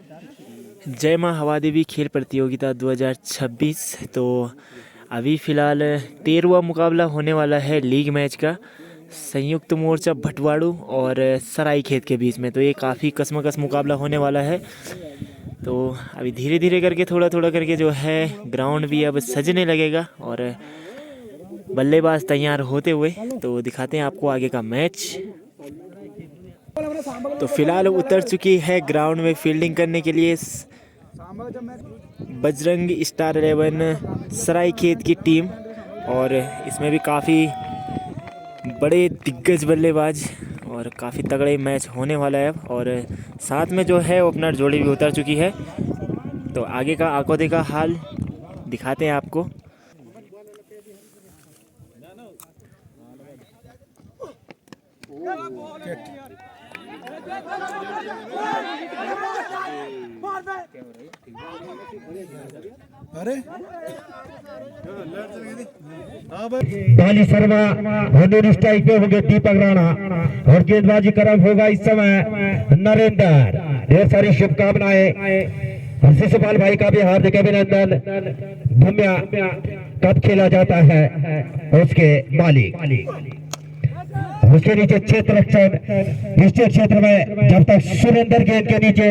जय माँ हवा देवी खेल प्रतियोगिता 2026। तो अभी फ़िलहाल 13वां मुकाबला होने वाला है लीग मैच का, संयुक्त मोर्चा भटवाड़ू और सरायखेत के बीच में। तो ये काफ़ी कस्मकस मुकाबला होने वाला है। तो अभी धीरे धीरे करके थोड़ा थोड़ा करके जो है ग्राउंड भी अब सजने लगेगा और बल्लेबाज तैयार होते हुए। तो दिखाते हैं आपको आगे का मैच। तो फिलहाल उतर चुकी है ग्राउंड में फील्डिंग करने के लिए बजरंग स्टार 11 सरायखेत की टीम, और इसमें भी काफ़ी बड़े दिग्गज बल्लेबाज और काफ़ी तगड़े मैच होने वाला है। और साथ में जो है ओपनर जोड़ी भी उतर चुकी है। तो आगे का आंखों देखा हाल दिखाते हैं आपको। बाली शर्मा धनुष स्ट्राइक पे होंगे दीपक राणा और गेंदबाजी क्रम होगा इस समय नरेंद्र। ढेर सारी शुभकामनाएं शिशुपाल भाई का भी हार्दिक अभिनंदन। भूमिया कब खेला जाता है उसके मालिक, उसके नीचे क्षेत्र रक्षण। इस क्षेत्र में जब तक सुरेंद्र गेंद के नीचे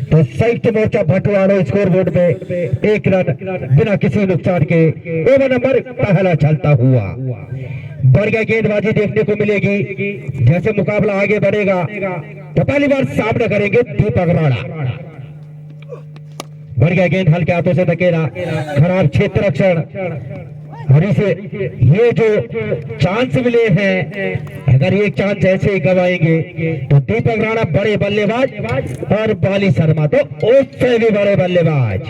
तो संयुक्त मोर्चा भटवाड़ो स्कोर बोर्ड पे 1 रन बिना किसी नुकसान के ओवर नंबर पहला चलता हुआ। बढ़िया गेंदबाजी देखने को मिलेगी। जैसे मुकाबला आगे बढ़ेगा तो पहली बार सामना करेंगे दीपक राणा। बढ़िया गेंद हल्के हाथों से धकेला, खराब क्षेत्र रक्षण। और इसे ये जो चांस मिले हैं, अगर ये चांस ऐसे ही गवाएंगे तो दीपक राणा बड़े बल्लेबाज और बाली शर्मा तो उससे भी बड़े बल्लेबाज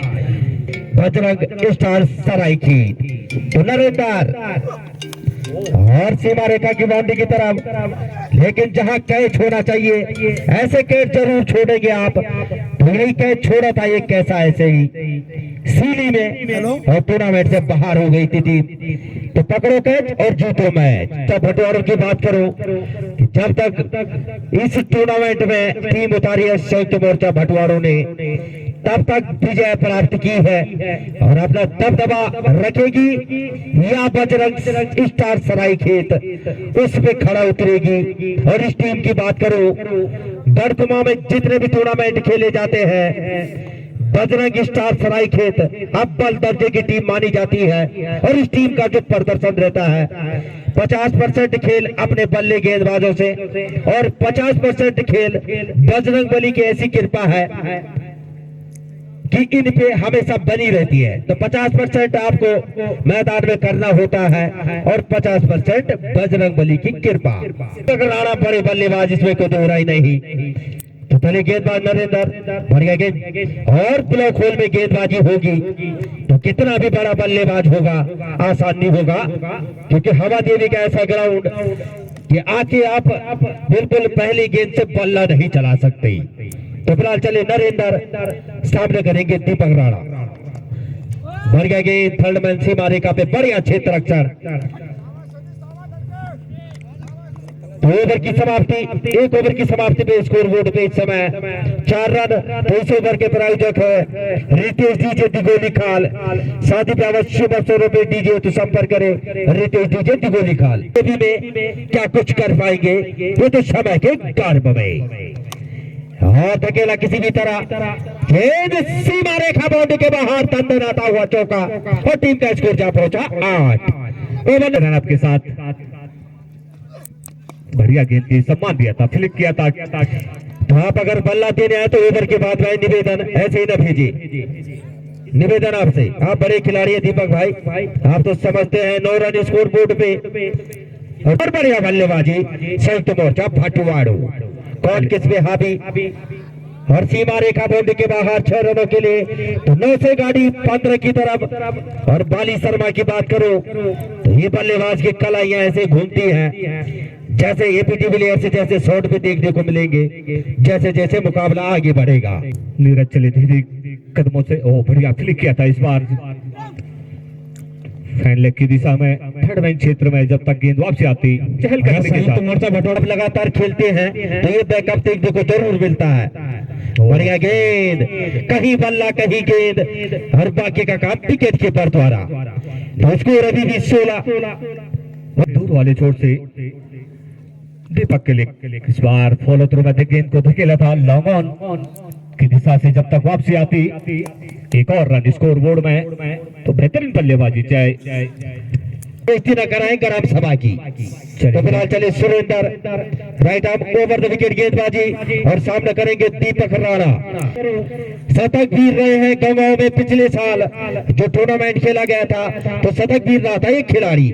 बजरंग स्टार सरायखेत। तो नरेंद्र और सीमा रेखा की बाउंड्री की तरफ, लेकिन जहां कैच होना चाहिए ऐसे कैच जरूर छोड़ेंगे आप। नहीं कैच छोड़ा था ये कैसा ऐसे ही सीली में और टूर्नामेंट से बाहर हो गई थी टीम। तो पकड़ो कैच और जीतो मैच। तब भटवाड़ों की बात करो कि जब तक इस टूर्नामेंट में टीम उतारी है संयुक्त मोर्चा भटवाड़ों ने, तब तक विजय प्राप्त की है और अपना दबदबा रखेगी या बजरंग स्टार सरायखेत उस पे खड़ा उतरेगी। और इस टीम की बात करो, बड़कुमा में जितने भी टूर्नामेंट खेले जाते हैं बजरंग स्टार सरायखेत अव्वल दर्जे की टीम मानी जाती है। और इस टीम का जो प्रदर्शन रहता है 50% खेल अपने बल्ले गेंदबाजों से और 50% खेल बजरंग बली की ऐसी कृपा है कि इन पे हमेशा बनी रहती है। तो 50% आपको मैदान में करना होता है और 50% बजरंग बली की कृपा। राणा बड़े बल्लेबाज, इसमें कोई दोहराई नहीं। तो पहले गेंदबाज नरेंद्र, बढ़िया गेंद और ब्लॉक होल में गेंदबाजी होगी तो कितना भी बड़ा बल्लेबाज होगा आसान नहीं होगा, क्योंकि हवा देवी का ऐसा ग्राउंड कि आके आप बिल्कुल पहली गेंद से बल्ला नहीं चला सकते। तो फिलहाल चले नरेंद्र, सामने करेंगे दीपक राणा। बढ़िया गेंद थर्ड मैन सीमा रेखा पे, बढ़िया क्षेत्र रक्षण। ओवर की समाप्ति, 1 ओवर की समाप्ति पे स्कोर बोर्ड पे इस समय 4 रन। तो इस ओवर के प्रायोजक है रितेश डीजे दिगोली खाल। शादी पे अवश्य 200 रुपए डीजे तो संपर्क करे रितेश डीजे दिगोली खाल। में क्या कुछ कर पाएंगे ये तो समय के गर्भ में। हाँ धकेला किसी भी तरह, गेंद सीमा रेखा बाउंड्री के बाहर, तंदन आता हुआ चौका और टीम का स्कोर जा पहुंचा 8 ओवर रन आपके साथ। बढ़िया गेंद की सम्मान दिया था, फ्लिक किया था। तो आप अगर बल्ला देने आए तो ओवर के बाद भाई निवेदन ऐसे ही न भेजिए, निवेदन आपसे। आप बड़े खिलाड़ी है दीपक भाई, आप तो समझते हैं 9 रन स्कोर बोर्ड पे और बढ़िया बल्लेबाजी संयुक्त मोर्चा भटवाड़ो। कौन किस पे हावी और सीमा रेखा बाउंड्री के बाहर 6 रनों के लिए। तो 9 से गाड़ी 15 की तरफ। और बाली शर्मा की बात करो तो ये बल्लेबाज की कलाइयां ऐसे घूमती हैं जैसे एपीटी विलियर्स से जैसे शॉट पे देखने को मिलेंगे जैसे जैसे मुकाबला आगे बढ़ेगा। नीरज चले धीरे कदमों से, ओ बढ़िया फ्लिक किया था इस बार। फैन लेग की दिशा में थर्ड मैन क्षेत्र में जब तक गेंद वापसी आती चहल कदमी के साथ मोर्चा भटवाड़ा लगातार खेलते हैं तो ये बैकअप देखने को जरूर मिलता है। बढ़िया गेंद, कहीं बल्ला कहीं गेंद, हर बाकी का काम विकेट कीपर द्वारा। तो स्कोर अभी भी 16। दूर वाले छोर से दीपक के लिए इस बार फॉलो थ्रू में गेंद को धकेला था लॉन्ग ऑन की दिशा से जब तक वापसी आती एक और रन स्कोर बोर्ड में। तो बेहतरीन बल्लेबाजी चाहे बेइज्जती न कराएं ग्राम सभा की। तो फिलहाल चले Surendra, right arm over the wicket गेंदबाजी और सामने करेंगे दीपक राणा। शतक भी रहे हैं गांव में पिछले साल जो टूर्नामेंट खेला गया था तो शतक भी रहा था एक खिलाड़ी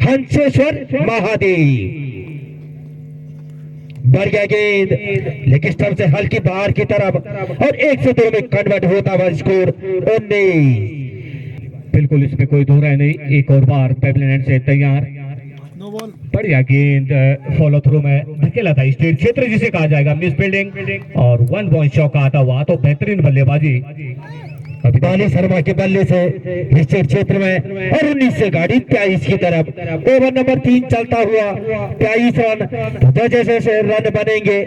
हंसेश्वर महादेव। बढ़ गया गेंद लेकिन स्टंप से हल्की बाहर की तरफ और 1 से 2 में कन्वर्ट होता हुआ स्कोर 19। बिल्कुल इसमें कोई दो राय नहीं। एक और बार पेवलियन से तैयार, बढ़िया गेंद फॉलो थ्रू में धकेला था स्टेट क्षेत्र जिसे कहा जाएगा मिस फील्डिंग और 1 बॉल चौका आता हुआ। तो बेहतरीन बल्लेबाजी बाली शर्मा के बल्ले से स्टेट क्षेत्र में और 19 से गाड़ी 23 की तरफ। ओवर नंबर 3 चलता हुआ 23 रन। तो जैसे जैसे रन बनेंगे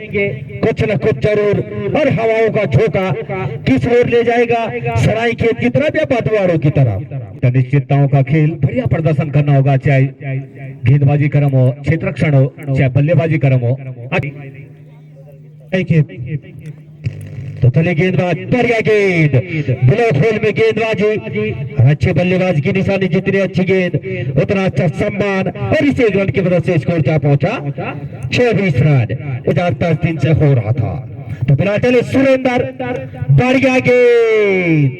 कुछ न कुछ जरूर और हवाओं का झोंका किस ओर ले जाएगा, सराय खेत की तरफ या बटवाड़ों की तरफ। अनिश्चितताओं का खेल, बढ़िया प्रदर्शन करना होगा, चाहे गेंदबाजी क्रम हो, क्षेत्र रक्षण हो, चाहे बल्लेबाजी क्रम हो। तो चले गेंदबाज, बढ़िया गेंद, ब्लॉक होल में गेंदबाजी, अच्छे बल्लेबाज की निशानी, जितनी अच्छी गेंद उतना अच्छा सम्मान और इस 1 रन की मदद से स्कोर क्या पहुंचा 26 रन 50-3 से हो रहा था। तो फिलहाल चले सुरेंद्र, बढ़िया गेंद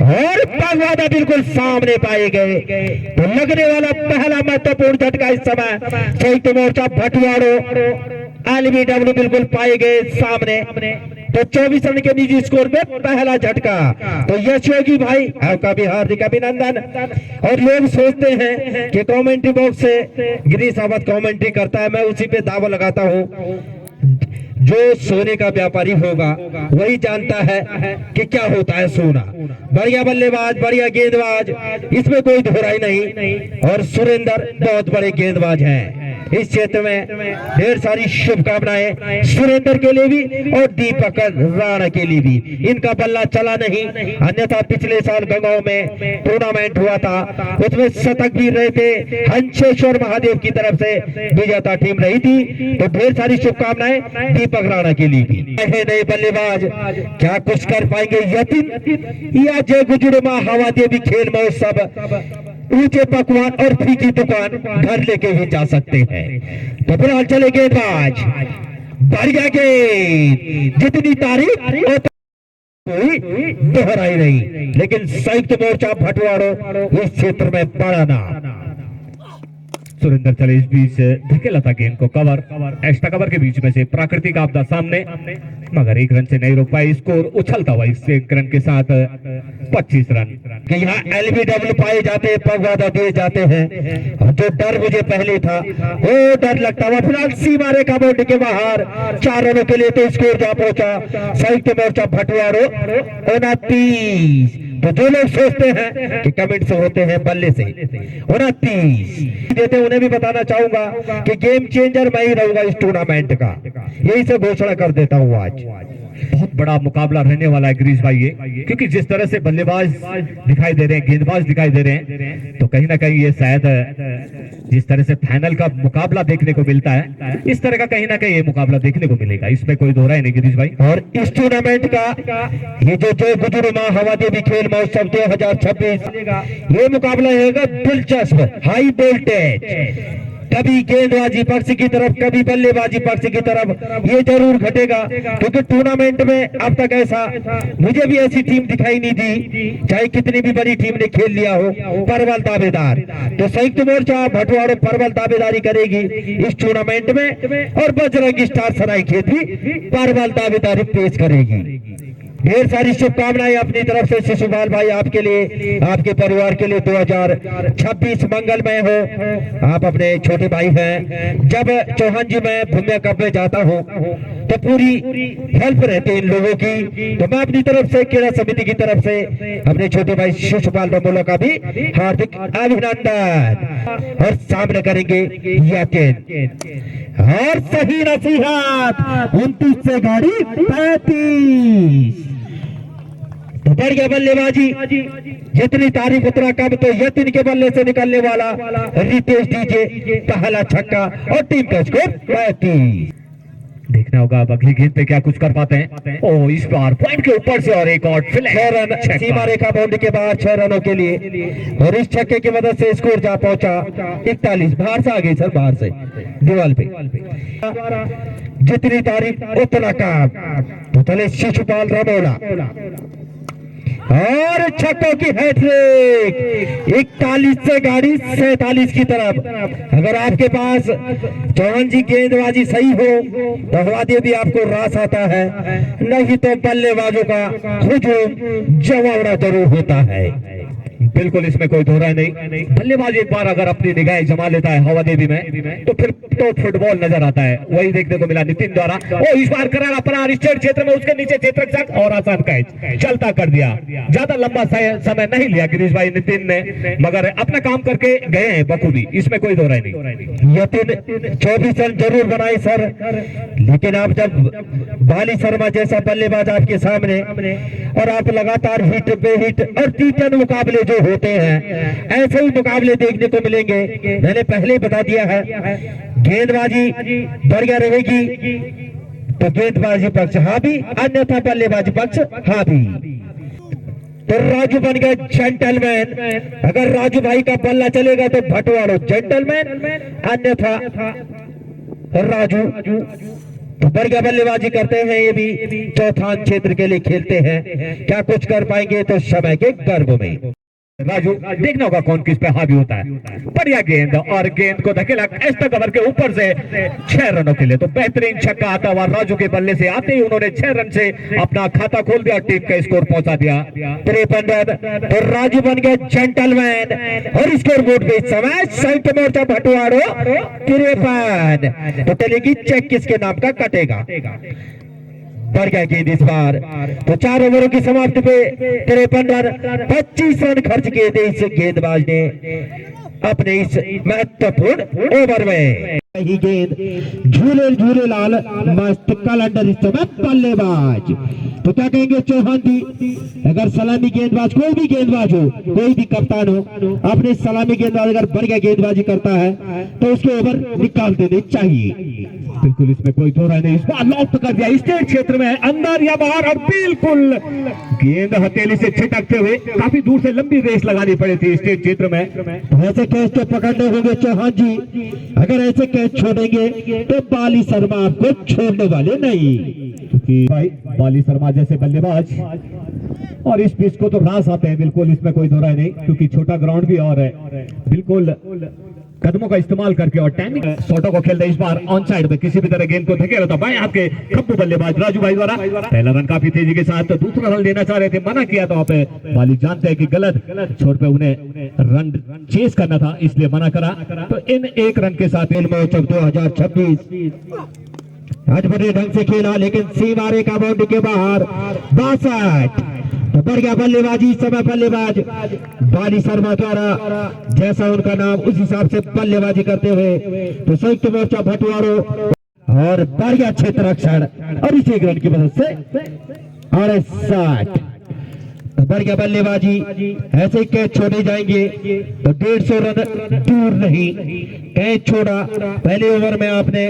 और पगवादा बिल्कुल सामने पाए गए। तो लगने वाला पहला महत्वपूर्ण झटका इस समय संयुक्त मोर्चा भटवाड़ो LBW बिल्कुल पाए गए सामने। तो 24 रन के निजी स्कोर में पहला झटका। तो यश योगी भाई आपका भी हार्दिक अभिनंदन। और लोग सोचते हैं कि कमेंट्री बॉक्स से गिरीश अहमद कमेंट्री करता है, मैं उसी पे दावा लगाता हूँ। जो सोने का व्यापारी होगा वही जानता है कि क्या होता है सोना। बढ़िया बल्लेबाज, बढ़िया गेंदबाज, इसमें कोई दोहराई नहीं। और सुरेंद्र बहुत बड़े गेंदबाज हैं। इस क्षेत्र में ढेर सारी शुभकामनाएं सुरेंद्र के लिए भी और दीपक राणा के लिए भी। इनका बल्ला चला नहीं, अन्यथा पिछले साल गंगाओं में टूर्नामेंट हुआ था, उसमें शतक भी रहे थे। हंसेश्वर महादेव की तरफ से विजेता टीम रही थी। तो ढेर सारी शुभकामनाएं दीपक राणा के लिए भी। नए बल्लेबाज क्या कुछ कर पाएंगे यतीन या जय गुजुरमा हवा देवी खेल महोत्सव ऊंचे पकवान और फीकी दुकान घर लेके भी जा सकते हैं। तो फिलहाल चले गेंदबाज, बढ़िया गेंद, जितनी तारीफ कोई दोहराई नहीं। लेकिन संयुक्त मोर्चा भटवाड़ो इस क्षेत्र में बड़ा नाम। सुरेंद्र चले इस बीच धकेला था गेंद को कवर, एक्स्ट्रा कवर के बीच में से प्राकृतिक आपदा सामने, मगर 1 रन से नहीं रोक पाए। स्कोर उछलता हुआ इस 1 रन के साथ 25 रन। कि यहाँ LBW पाए जाते हैं, पगवादा दिए जाते हैं। और जो डर मुझे पहले था वो डर लगता हुआ फिलहाल सीमा रेखा बाउंड्री के बाहर 4 रनों के लिए। तो स्कोर जा पहुंचा संयुक्त मोर्चा भटवाड़ो 29। तो जो लोग सोचते हैं कि कमेंट से होते हैं बल्ले से 29 देते, उन्हें भी बताना चाहूंगा कि गेम चेंजर मैं ही रहूंगा इस टूर्नामेंट का, यही से घोषणा कर देता हूँ आज। बहुत बड़ा मुकाबला रहने वाला है गिरीश भाई ये, क्योंकि जिस तरह से बल्लेबाज दिखाई दे रहे हैं, गेंदबाज दिखाई दे रहे हैं, तो कहीं ना कहीं ये शायद जिस तरह से फाइनल का मुकाबला देखने को मिलता है, इस तरह का कहीं ना कहीं ये मुकाबला देखने को मिलेगा, इसमें कोई दोहराई नहीं गिरीश भाई। और इस टूर्नामेंट का ये जो गुजुरमा हवा देवी खेल महोत्सव 2026 ये मुकाबला रहेगा दिलचस्प, हाई वोल्टेज। कभी गेंदबाजी पक्ष की तरफ, कभी बल्लेबाजी पक्ष की तरफ, ये जरूर घटेगा। क्योंकि टूर्नामेंट में अब तक ऐसा मुझे भी ऐसी टीम दिखाई नहीं दी, चाहे कितनी भी बड़ी टीम ने खेल लिया हो, परवल दावेदार। तो संयुक्त मोर्चा भटवाड़ो परवल दावेदारी करेगी इस टूर्नामेंट में और बजरंग स्टार सरायखेत भी परवल दावेदारी पेश करेगी। ढेर सारी शुभकामनाएं अपनी तरफ से शिशुपाल भाई आपके लिए, आपके परिवार के लिए 2026 मंगलमय हो। आप अपने छोटे भाई हैं। जब चौहान जी मैं भूमिया कप में जाता हूँ तो पूरी हेल्प रहती है इन लोगों की। तो मैं अपनी तरफ से, क्रीड़ा समिति की तरफ से अपने छोटे भाई शिशुपाल रमोला का भी हार्दिक अभिनंदन। और सामने करेंगे यकीन और सही नसीहत 29 से गाड़ी 35। तो बढ़िया बल्लेबाजी, जितनी तारीफ उतना कम। तो यतीन के बल्ले से निकलने वाला रितेश डीजे पहला छक्का और टीम का स्कोर 35। देखना होगा अब अगली गेंद पे क्या कुछ कर पाते हैं। ओ इस बार पॉइंट के ऊपर से और एक और 6 रन सीमा रेखा बाउंड्री के बाहर 6 रनों के लिए। और इस छक्के की मदद से स्कोर जा पहुंचा 41। बाहर से आ गई सर, बाहर से दीवार पे। जितनी तारीफ उतना काम। तो चले शिशुपाल रमोला और छक्कों की हैट्रिक 41 से गाड़ी 47 की तरफ। अगर आपके पास चौहान जी गेंदबाजी सही हो तो हवादे भी आपको रास आता है, नहीं तो बल्लेबाजों का हुजूम जमावड़ा जरूर होता है। बिल्कुल इसमें कोई दो राय नहीं। बल्लेबाज एक बार अगर अपनी निगाहें जमा लेता है हवा देवी में तो फिर तो फुटबॉल नजर आता है। वही देखने को मिला नितिन द्वारा। ओ इस बार करारा अपना स्टेट क्षेत्र में, उसके नीचे क्षेत्र और आसान कैच चलता कर दिया। ज्यादा लंबा समय नहीं लिया गिरीश भाई नितिन ने, मगर अपना काम करके गए हैं बखूबी, इसमें कोई दो राय नहीं। यतीन 24 रन जरूर बनाए सर, लेकिन आप जब बाली शर्मा जैसा बल्लेबाज आपके सामने और आप लगातार हिट पे हिट और T10 मुकाबले जो होते हैं, ऐसे ही मुकाबले देखने को मिलेंगे। मैंने पहले ही बता दिया है, गेंदबाजी बढ़िया रहेगी तो गेंदबाजी पक्ष हावी, अन्यथा बल्लेबाजी पक्ष हावी। तो राजू बन गए जेंटलमैन। अगर राजू भाई का बल्ला चलेगा तो भटवाड़ो जेंटलमैन, अन्यथा राजू तो बढ़िया बल्लेबाजी करते हैं। ये भी चौथान क्षेत्र के लिए खेलते हैं। क्या कुछ कर पाएंगे तो समय के गर्भ में। राजू देखना होगा कौन किस पे हावी होता है। बढ़िया गेंद और गेंद को धकेला एस्टा कवर के ऊपर से 6 रनों के लिए। तो बेहतरीन छक्का आता हुआ राजू के बल्ले से आते ही उन्होंने 6 रन से अपना खाता खोल दिया, टीम का स्कोर पहुंचा दिया 53 रन। तो राजू बन गए जेंटलमैन और स्कोर बोर्ड पे इस समय संयुक्त मोर्चा भटवाड़ो 53। तो चलेगी चेक किसके नाम का कटेगा। बढ़ गया गेंद इस बार। तो 4 ओवरों की समाप्ति पे 53 रन 25 रन खर्च किए थे इस गेंदबाज ने अपने इस महत्वपूर्ण ओवर में। ही गेंद झूले लाल मस्त कैलेंडर इस समय बल्लेबाज। तो क्या कहेंगे चौहान जी, अगर सलामी गेंदबाज कोई भी गेंदबाज हो, कोई भी कप्तान हो, अपने सलामी गेंदबाज अगर बढ़िया गेंदबाजी करता है तो उसके ओवर निकाल देने चाहिए। बिल्कुल इसमें कोई दो राय नहीं। इस बार लॉफ्ट कर दिया स्टेट क्षेत्र में, अंदर या बाहर, और बिल्कुल गेंद हथेली से छिटकते हुए काफी दूर से लंबी रेस लगानी पड़ी थी स्टेट क्षेत्र में। ऐसे कैच तो पकड़ने होंगे चौहान जी, अगर ऐसे कैच छोड़ेंगे तो बाली शर्मा आपको छोड़ने वाले नहीं। क्योंकि भाई बाली शर्मा जैसे बल्लेबाज और इस पिच को तो रास आते हैं, बिल्कुल इसमें कोई दो राय नहीं। क्योंकि छोटा ग्राउंड भी और है, बिल्कुल कदमों का इस्तेमाल करके और टाइमिंग शॉटों को खेलते। इस बार ऑन साइड में किसी भी तरह गेंद को धकेला था बाएं हाथ के खप्पू बल्लेबाज राजू भाई द्वारा। पहला रन काफी तेजी के साथ, दूसरा रन लेना चाह रहे थे, मना किया था वहां पे। बाली जानते हैं कि गलत छोर पे उन्हें रन चेस करना था, इसलिए मना करा। तो इन 1 रन के साथ महोत्सव 2026 आज बड़े ढंग से खेला, लेकिन सीमा रेखा बाउंड्री के बाहर 62। तो बढ़ गया बल्लेबाजी। इस समय बल्लेबाज बाली शर्मा द्वारा जैसा उनका नाम उस हिसाब से बल्लेबाजी करते हुए तो संयुक्त मोर्चा भटवाड़ो और बढ़िया क्षेत्र रक्षण और इसी रन की मदद से और 60। बढ़िया बल्लेबाजी, ऐसे ही कैच छोड़े जाएंगे तो 150 रन दूर नहीं। कैच छोड़ा पहले ओवर में आपने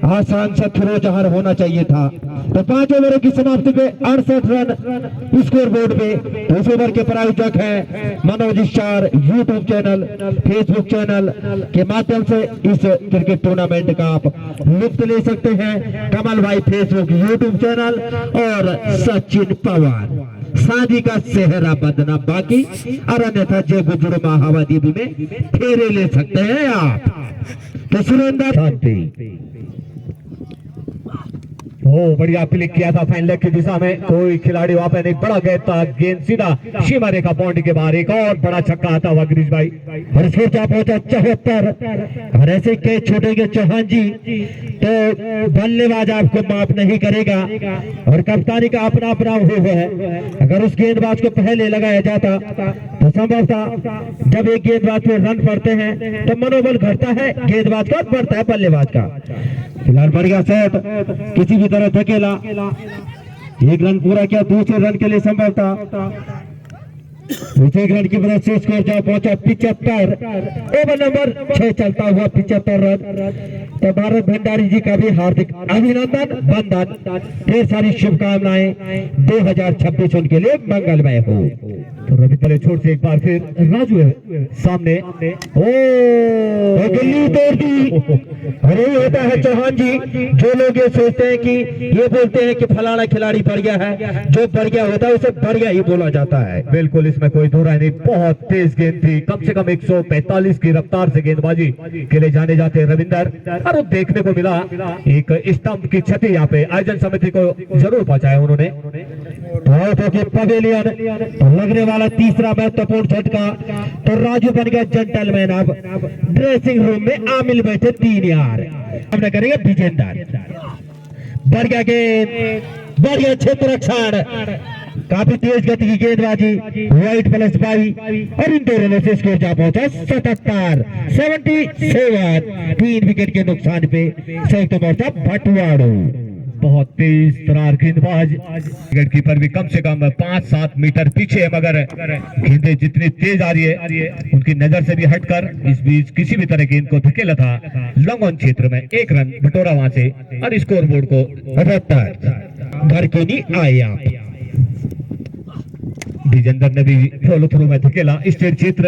आसान से थ्रो जहां होना चाहिए था। तो 5 ओवरों की समाप्ति पे 68 रन स्कोर बोर्ड पे। तो इस ओवर के प्रायोजक हैं Manoj star YouTube channel, Facebook channel के माध्यम से इस क्रिकेट टूर्नामेंट का आप लुत्फ ले सकते हैं। कमल भाई फेसबुक यूट्यूब चैनल और सचिन पवार शादी का सेहरा बदना बाकी, और अन्यथा जय गुजर महावा देवी में फेरे ले सकते हैं आप। तो सुरेंद्र शांति ओ बढ़िया क्लिक किया था फाइन लेग की दिशा में, कोई खिलाड़ी वहां पे नहीं, बड़ा गया था गेंद सीधा सीमा रेखा बाउंड्री के बाहर, एक और बड़ा छक्का आता हुआ गिरीश भाई। और स्कोर क्या पहुंचा 74। और ऐसे कैच छोड़ेंगे चौहान जी तो बल्लेबाज आपको माफ नहीं करेगा, और कप्तानी का अपना अपना वो है। अगर उस गेंदबाज को पहले लगाया जाता तो संभवतः जब एक गेंदबाज पे रन पड़ते हैं तो मनोबल घटता है गेंदबाज का, बढ़ता है बल्लेबाज का। फिलहाल बढ़िया शॉट, किसी भी तरह धकेला, एक रन पूरा किया, दूसरे रन के लिए संभवतः दूसरे रन की मदद से स्कोर जहाँ पहुंचा 75। ओवर नंबर 6 चलता हुआ 75 रन। तो भारत भंडारी जी का भी हार्दिक अभिनंदन, वंदन, ढेर सारी शुभकामनाएं, 2026 उनके लिए मंगलमय हो। तो रवि पहले छोड़ से एक बार फिर राजू है सामने, गिल्ली तोड़ दी। अरे ये होता है चौहान जी, जो लोग ये सोचते हैं कि ये बोलते हैं कि फलाना खिलाड़ी बढ़िया है, जो बढ़िया होता है उसे बढ़िया ही बोला जाता है। बिल्कुल इसमें कोई दो राय नहीं, बहुत तेज गेंद थी, कम से कम 145 की रफ्तार से गेंदबाजी के लिए जाने जाते हैं रविंदर, और वो देखने को मिला एक स्टंप की क्षति यहाँ पे आयोजन समिति को जरूर पहुंचाया उन्होंने। पवेलियन तो लगने वाला तीसरा महत्वपूर्ण झटका, तो राजू बन गया जेंटलमैन। अब ड्रेसिंग रूम में आमिल बैठे 3 यार, हमने करेंगे विजेंदर। बढ़िया गेंद, बढ़िया क्षेत्र रक्षण, काफी तेज गति की गेंदबाजी, व्हाइट प्लस 5, और इन दोनों में से स्कोर जा पहुंचा 77। 3 विकेट के नुकसान पे संयुक्त मोर्चा भटवाड़ू। बहुत तेज तरार गेंदबाज, विकेट कीपर भी कम से कम 5-7 मीटर पीछे है, मगर गेंदें जितनी तेज आ रही है उनकी नजर से भी हटकर इस बीच किसी भी तरह गेंद को धकेला था लॉन्ग ऑन क्षेत्र में, 1 रन बटोरा वहां से, और स्कोर बोर्ड को 78 घर क्यों नहीं आए आप। विजेंदर ने भी फॉलो थ्रू में धकेला स्टेट क्षेत्र,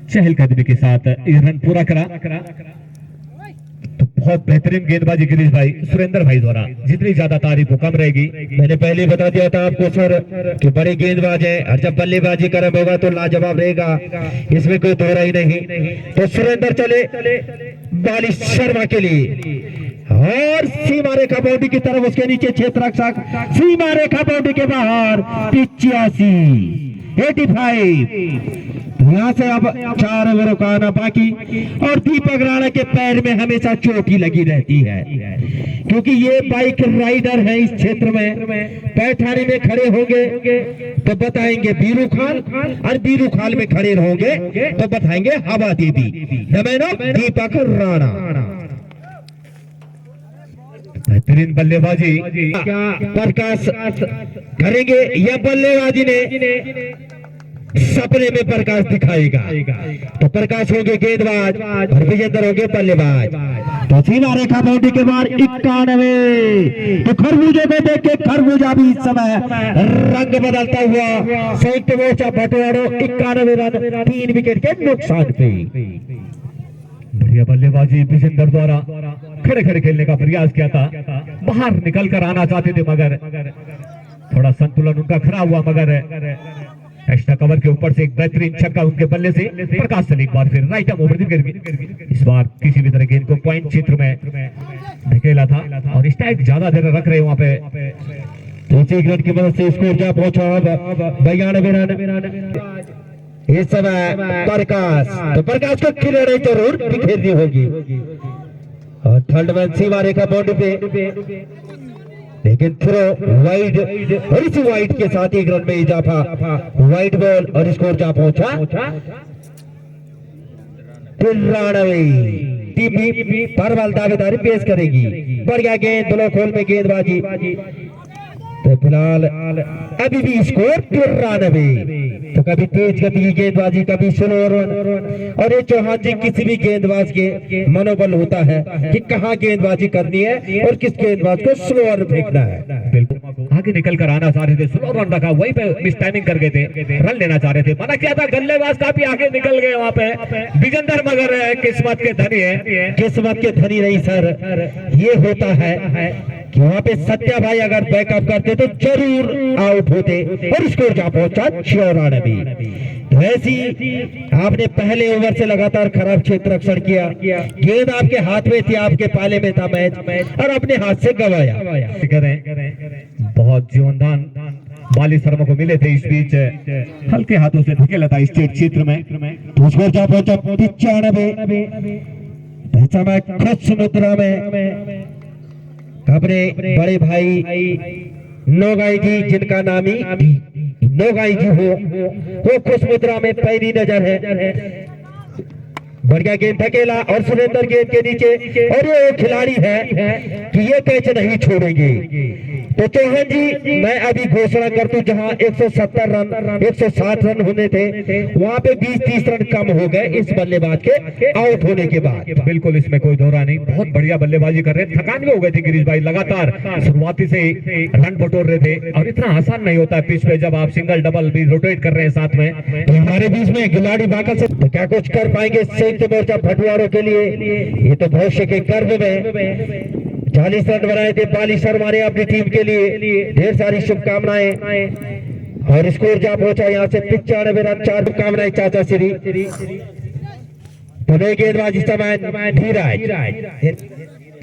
चहलकदमी के साथ ये रन पूरा करा। तो बहुत बेहतरीन गेंदबाजी गिरीश भाई, सुरेंद्र भाई द्वारा, जितनी ज्यादा तारीफ वो कम रहेगी। मैंने पहले बता दिया था आपको सर कि बड़े गेंदबाज हैं, और जब बल्लेबाजी करम होगा तो लाजवाब रहेगा, इसमें कोई दोहरा ही नहीं। तो सुरेंद्र चले बाली शर्मा के लिए, और सीमा रेखा बाउंड्री की तरफ, उसके नीचे क्षेत्र रक्षक, सीमा रेखा बाउंड्री के बाहर 85। यहाँ से अब 4 ओवरों का आना बाकी, और दीपक राणा के पैर में हमेशा चोट ही लगी रहती है, क्योंकि ये बाइक राइडर है इस क्षेत्र में। पैठानी में खड़े होंगे तो बताएंगे बीरू खान, और बीरू खान में खड़े होंगे तो बताएंगे हवा देवी, दीपक राणा। बेहतरीन बल्लेबाजी क्या प्रकाश करेंगे या बल्लेबाजी ने सपने में प्रकाश दिखाएगा? तो प्रकाश होंगे गेंदबाज और विजेंदर होंगे बल्लेबाज। तो सीमा रेखा बाउंड्री के बाद 91। तो खरबूजे में देख के खरबूजा भी इस समय रंग बदलता हुआ, संयुक्त मोर्चा भटवाड़ो 91 रन 3 विकेट के नुकसान पे। बढ़िया बल्लेबाजी विजेंदर द्वारा, खड़े खड़े खेलने का प्रयास किया था, बाहर निकल कर आना चाहते थे, मगर थोड़ा संतुलन उनका खराब हुआ, मगर एक्स्ट्रा कवर के ऊपर से एक बेहतरीन छक्का उनके बल्ले से प्रकाश से एक बार फिर राइट आर्म ओवर, इस बार किसी भी तरह गेंद को पॉइंट क्षेत्र में धकेला था, और स्ट्राइक ज्यादा देर रख रहे वहां पे। तो 1 रन की मदद से स्कोर जा पहुंचा 92 रन। इस समय प्रकाश, तो प्रकाश को खिलाड़ी जरूर बिखेरनी होगी, और थर्ड मैन सीमा रेखा बाउंड्री पे, लेकिन थ्रो वाइड, और इसी वाइड के साथ 1 रन में इजाफा, वाइड बॉल, और स्कोर जा पहुंचा 93। टीम परवाल दावेदारी पेश करेगी। बढ़िया गेंद, ब्लॉक होल में गेंदबाजी। तो फिलहाल अभी भी स्कोर 93। तो कभी तेज गति की गेंदबाजी, कभी स्लो रन, और ये चौहान जी किसी भी गेंदबाज के मनोबल होता है कि कहाँ गेंदबाजी करनी है और किस गेंदबाज को स्लो रन फेंकना है। बिल्कुल आगे निकल कर आना चाह रहे थे, स्लो रन रखा, वहीं पे मिस टाइमिंग कर गए थे, रन लेना चाह रहे थे, मना किया था, गल्लेबाज काफी आगे निकल गए वहां पे विजेंदर, मगर किस्मत के धनी है। किस्मत के धनी नहीं सर, ये होता है कि वहाँ पे सत्या भाई अगर बैकअप करते तो जरूर आउट होते, और स्कोर जा पहुंचा 94। वैसी आपने पहले ओवर से लगातार खराब क्षेत्र रक्षण किया, गेंद आपके हाथ में थी, आपके पाले में था मैच, और अपने हाथ से गवाया। बहुत जीवनदान बाली शर्मा को मिले थे। इस बीच हल्के हाथों से धकेला था स्टेट क्षेत्र में। स्कोर जा पहुंचा 95। इस समय खुश मुद्रा में अपने बड़े भाई नोगाई जी, जिनका नामी नोगाई जी हो, वो खुश मुद्रा में पहली नजर है। बढ़िया गेंद धकेला और सुरेंद्र गेंद के नीचे, और ये खिलाड़ी है कि ये कैच नहीं छोड़ेंगे। तो चौहान जी, मैं अभी घोषणा कर दूं, जहां 170 रन 160 रन होने थे, वहां पे 20-30 रन कम हो गए इस बल्लेबाज के आउट होने के बाद। बिल्कुल, इसमें कोई दोहरा नहीं। बहुत बढ़िया बल्लेबाजी कर रहे थे, थकान में हो गए थे गिरीश भाई, लगातार शुरुआती से रन बटोर रहे थे। और इतना आसान नहीं होता है पिच पे जब आप सिंगल डबल भी रोटेट कर रहे हैं साथ में। तो हमारे बीच में खिलाड़ी बाका से तो क्या कुछ कर पाएंगे संयुक्त मोर्चा भटवाड़ों के लिए? ये तो भविष्य के गर्व में 40 रन बनाए थे बाली शर्मा ने अपनी टीम के लिए, ढेर सारी शुभकामनाएं। और स्कोर जा पहुंचा यहाँ से 95 रन, 4 शुभकामनाएं चाचा श्री। तो नई गेंदबाजी समय धीराज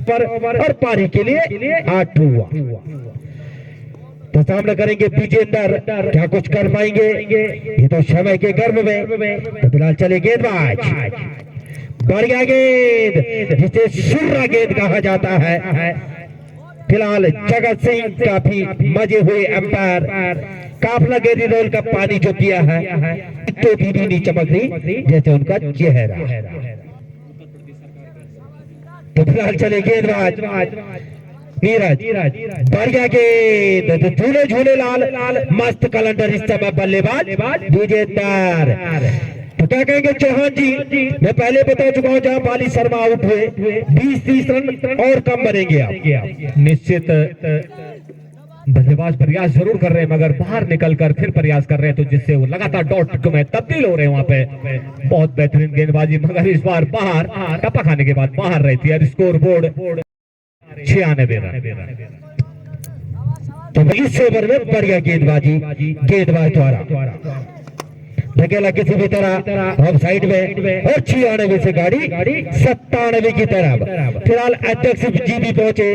पर और पारी के लिए 8 हुआ। तो सामना करेंगे विजेंदर, क्या कुछ कर पाएंगे? ये तो समय के गर्भ में। तो फिलहाल चले गेंदबाज, बढ़िया गेंद जिसे शुर्रा गेंद कहा जाता है। फिलहाल जगत सिंह काफी मजे हुए अंपायर, काफला गेंदी रोल का पानी जो किया है तो भी नहीं चमक रही जैसे उनका चेहरा। तो फिलहाल चले गेंदबाज नीरज, बढ़िया गेंद, तो झूले झूले लाल मस्त कैलेंडर इस समय बल्लेबाज विजेंदर। तो क्या कहेंगे चौहान जी? मैं पहले बता चुका हूं, जहां बाली शर्मा आउट हुए 20-30 रन और कम बनेंगे आप। निश्चित बल्लेबाज प्रयास जरूर कर रहे हैं, मगर बाहर निकलकर फिर प्रयास कर रहे हैं, तो जिससे वो लगातार डॉट में तब्दील हो रहे हैं। वहां पे बहुत बेहतरीन गेंदबाजी, मगर इस बार बाहर टप्पा खाने के बाद बाहर रही थी। और स्कोर बोर्ड 96 रन। तो इस ओवर में बढ़िया गेंदबाजी गेंदबाज द्वारा धकेला किसी भी तरह ऑफ साइड में, और 96 से गाड़ी 97 की तरफ। फिलहाल अध्यक्ष जी भी पहुंचे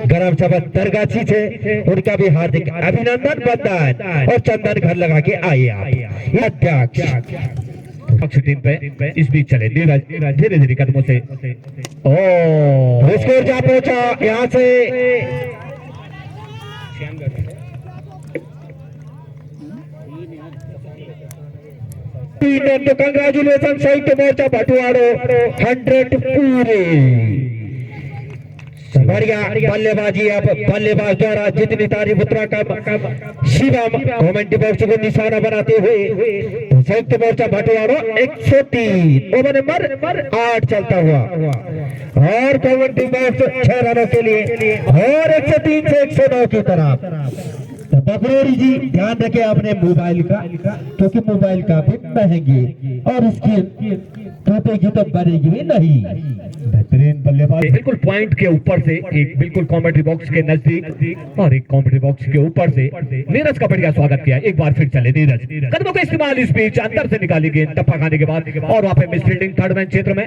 गरम शब्द दरगाछी से, उनका भी हार्दिक अभिनंदन बंदन और चंदन घर लगा के आए आप अध्यक्ष। टीम पे इस बीच चले नीरज धीरे धीरे कदमों से, ओ स्कोर जा पहुंचा यहाँ से तो कंग्रेचुलेशन संयुक्त मोर्चा भटवाड़ो 100 पूरे। बढ़िया बल्लेबाजी, अब बल्लेबाज द्वारा जितनी तारीफ उतना कम। शिवम कमेंट्री बॉक्स को निशाना बनाते हुए संयुक्त मोर्चा भटवाड़ो 103 ओवर नंबर 8 चलता हुआ, और कमेंट्री बॉक्स 6 रनों के लिए, और 103 से 109 की तरफ। बकरोरी जी ध्यान रखें अपने मोबाइल का, क्योंकि मोबाइल काफी महंगी और इसकी टूटेगी तो बनेगी भी नहीं। बेहतरीन बल्लेबाज, बिल्कुल पॉइंट के ऊपर से, एक बिल्कुल कॉमेंट्री बॉक्स के नजदीक और एक कॉमेंट्री बॉक्स के ऊपर से नीरज का बढ़िया स्वागत किया। एक बार फिर चले नीरज, कदमों का इस्तेमाल इस बीच अंदर से निकाली गेंद टप्पा खाने के बाद, और वहाँ पे मिस फील्डिंग थर्ड मैन क्षेत्र में।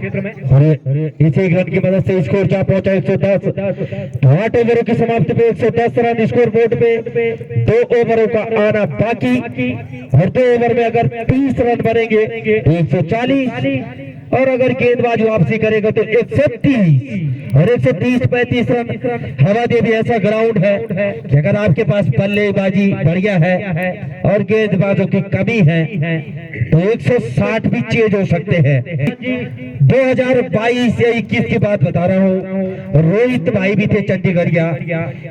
इस एक रन की मदद से स्कोर जा पहुंचा 110। 8 ओवरों की समाप्ति पे 110 रन स्कोर बोर्ड पे। 2 ओवरों का आना बाकी, और 2 ओवर में अगर 30 रन बनेंगे तो 140, और अगर गेंदबाज वापसी करेगा तो 130, और 130-35 रन। हवा देवी ऐसा ग्राउंड है कि अगर आपके पास बल्लेबाजी बढ़िया है और गेंदबाजों की कमी है तो 160 भी चेज हो सकते हैं। 2022 या 21 की बात बता रहा हूँ, रोहित भाई भी थे चंडीगढ़िया,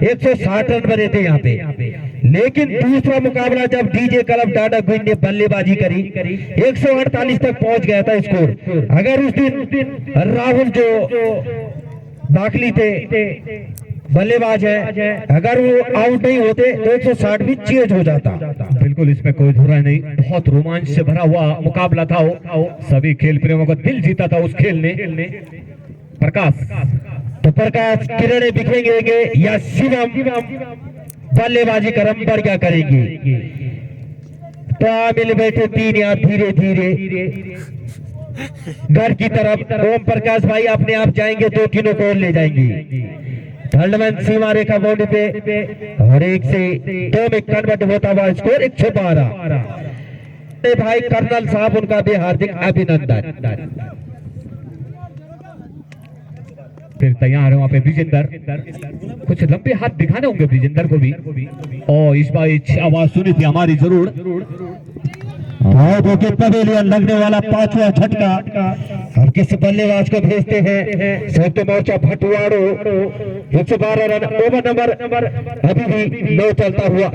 160 रन बने थे यहाँ पे। लेकिन दूसरा मुकाबला जब डीजे क्लब डाडा गुइन ने बल्लेबाजी करी 148 तक पहुंच गया था स्कोर। अगर उस दिन राहुल जो बाकली थे बल्लेबाज है, अगर वो आउट नहीं होते तो 160 भी चेज हो जाता। बिल्कुल, इसमें कोई धुरा नहीं। बहुत रोमांच से भरा हुआ मुकाबला था, सभी खेल प्रेमियों का दिल जीता था उस खेल ने। प्रकाश, तो प्रकाश किरणें बिखरेंगे या शिवम बल्लेबाजी क्रम बढ़ क्या करेंगे? तो आ मिल बैठे 3 यार धीरे धीरे घर की तरफ। ओम प्रकाश भाई अपने आप जाएंगे, 2 किलो को और ले जाएंगे। थर्डमैन सीमा रेखा बाउंड्री पे और 1 से 2 में कन्वर्ट होता हुआ स्कोर 112। भाई कर्नल साहब उनका भी हार्दिक अभिनंदन। फिर तैयार है वहाँ पे विजेंदर, कुछ लंबे हाथ दिखाने होंगे विजेंदर को भी। और इस बार आवाज सुनी थी हमारी जरूर। विकेट पवेलियन लगने वाला 5वां झटका और किस बल्लेबाज को भेजते हैं संयुक्त मोर्चा भटवाड़ो। 112 रन, ओवर नंबर अभी भी 9 चलता हुआ।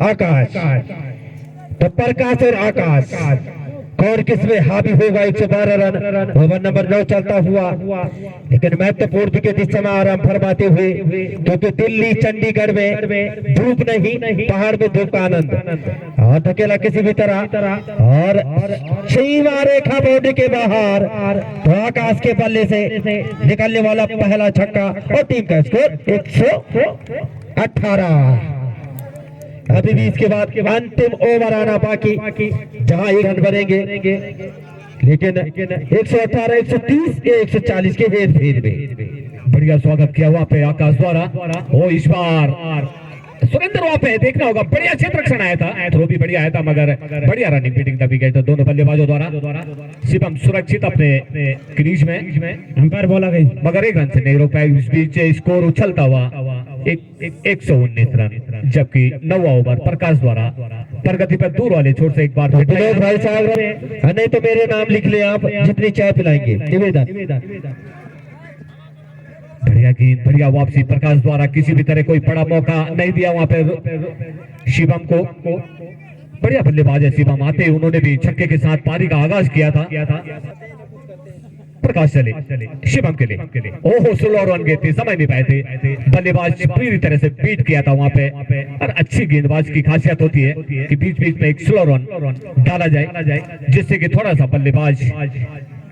आकाश तो प्रकाश और आकाश कौन किसमें हावी होगा। 112 रन, ओवर नंबर 9 चलता हुआ। लेकिन महत्वपूर्ण विकेट इस समय आराम फरमाते हुए, क्योंकि दिल्ली चंडीगढ़ में धूप नहीं, पहाड़ में धूप का आनंद। और धकेला किसी भी तरह और सीमा रेखा बाउंड्री के बाहर। तो आकाश के बल्ले से निकलने वाला पहला छक्का और टीम का स्कोर 118। अभी भी इसके बाद अंतिम ओवर आना बाकी, जहां 1 रन बनेंगे। लेकिन 118, 130, 140 के हेर फेर में बढ़िया स्वागत किया वहाँ पे आकाश द्वारा। ओ इस बार सुरेंद्र वहाँ पे देखना होगा, बढ़िया क्षेत्र रक्षण आया था, थ्रो भी बढ़िया आया था, मगर बढ़िया रनिंग बीटिंग द विकेट दोनों बल्लेबाजों द्वारा। शिवम सुरक्षित अपने क्रीज में, अंपायर बोला गई, मगर 1 रन से नहीं रोक पाए। इस बीच स्कोर उछलता हुआ 119 रन, जबकि 9वां ओवर प्रकाश द्वारा प्रगति पर दूर वाले छोर से एक बार भाई साहब नहीं तो मेरे नाम लिख ले आप, जितनी चाय पिलाएंगे। निवेदन बढ़िया गेंद, बढ़िया वापसी प्रकाश द्वारा। किसी भी तरह कोई बड़ा मौका नहीं दिया वहां पे शिवम को। बढ़िया बल्लेबाज है शिवम, आते उन्होंने भी छक्के के साथ पारी का आगाज किया था। प्रकाश चले शिवम के लिए, ओहो स्लो रन गए थे, समझ नहीं पाए थे। बल्लेबाज पूरी तरह से बीट किया था वहां पे। और अच्छी गेंदबाज की खासियत होती है कि बीच बीच में एक स्लो रन डाला जाए, जिससे कि थोड़ा सा बल्लेबाज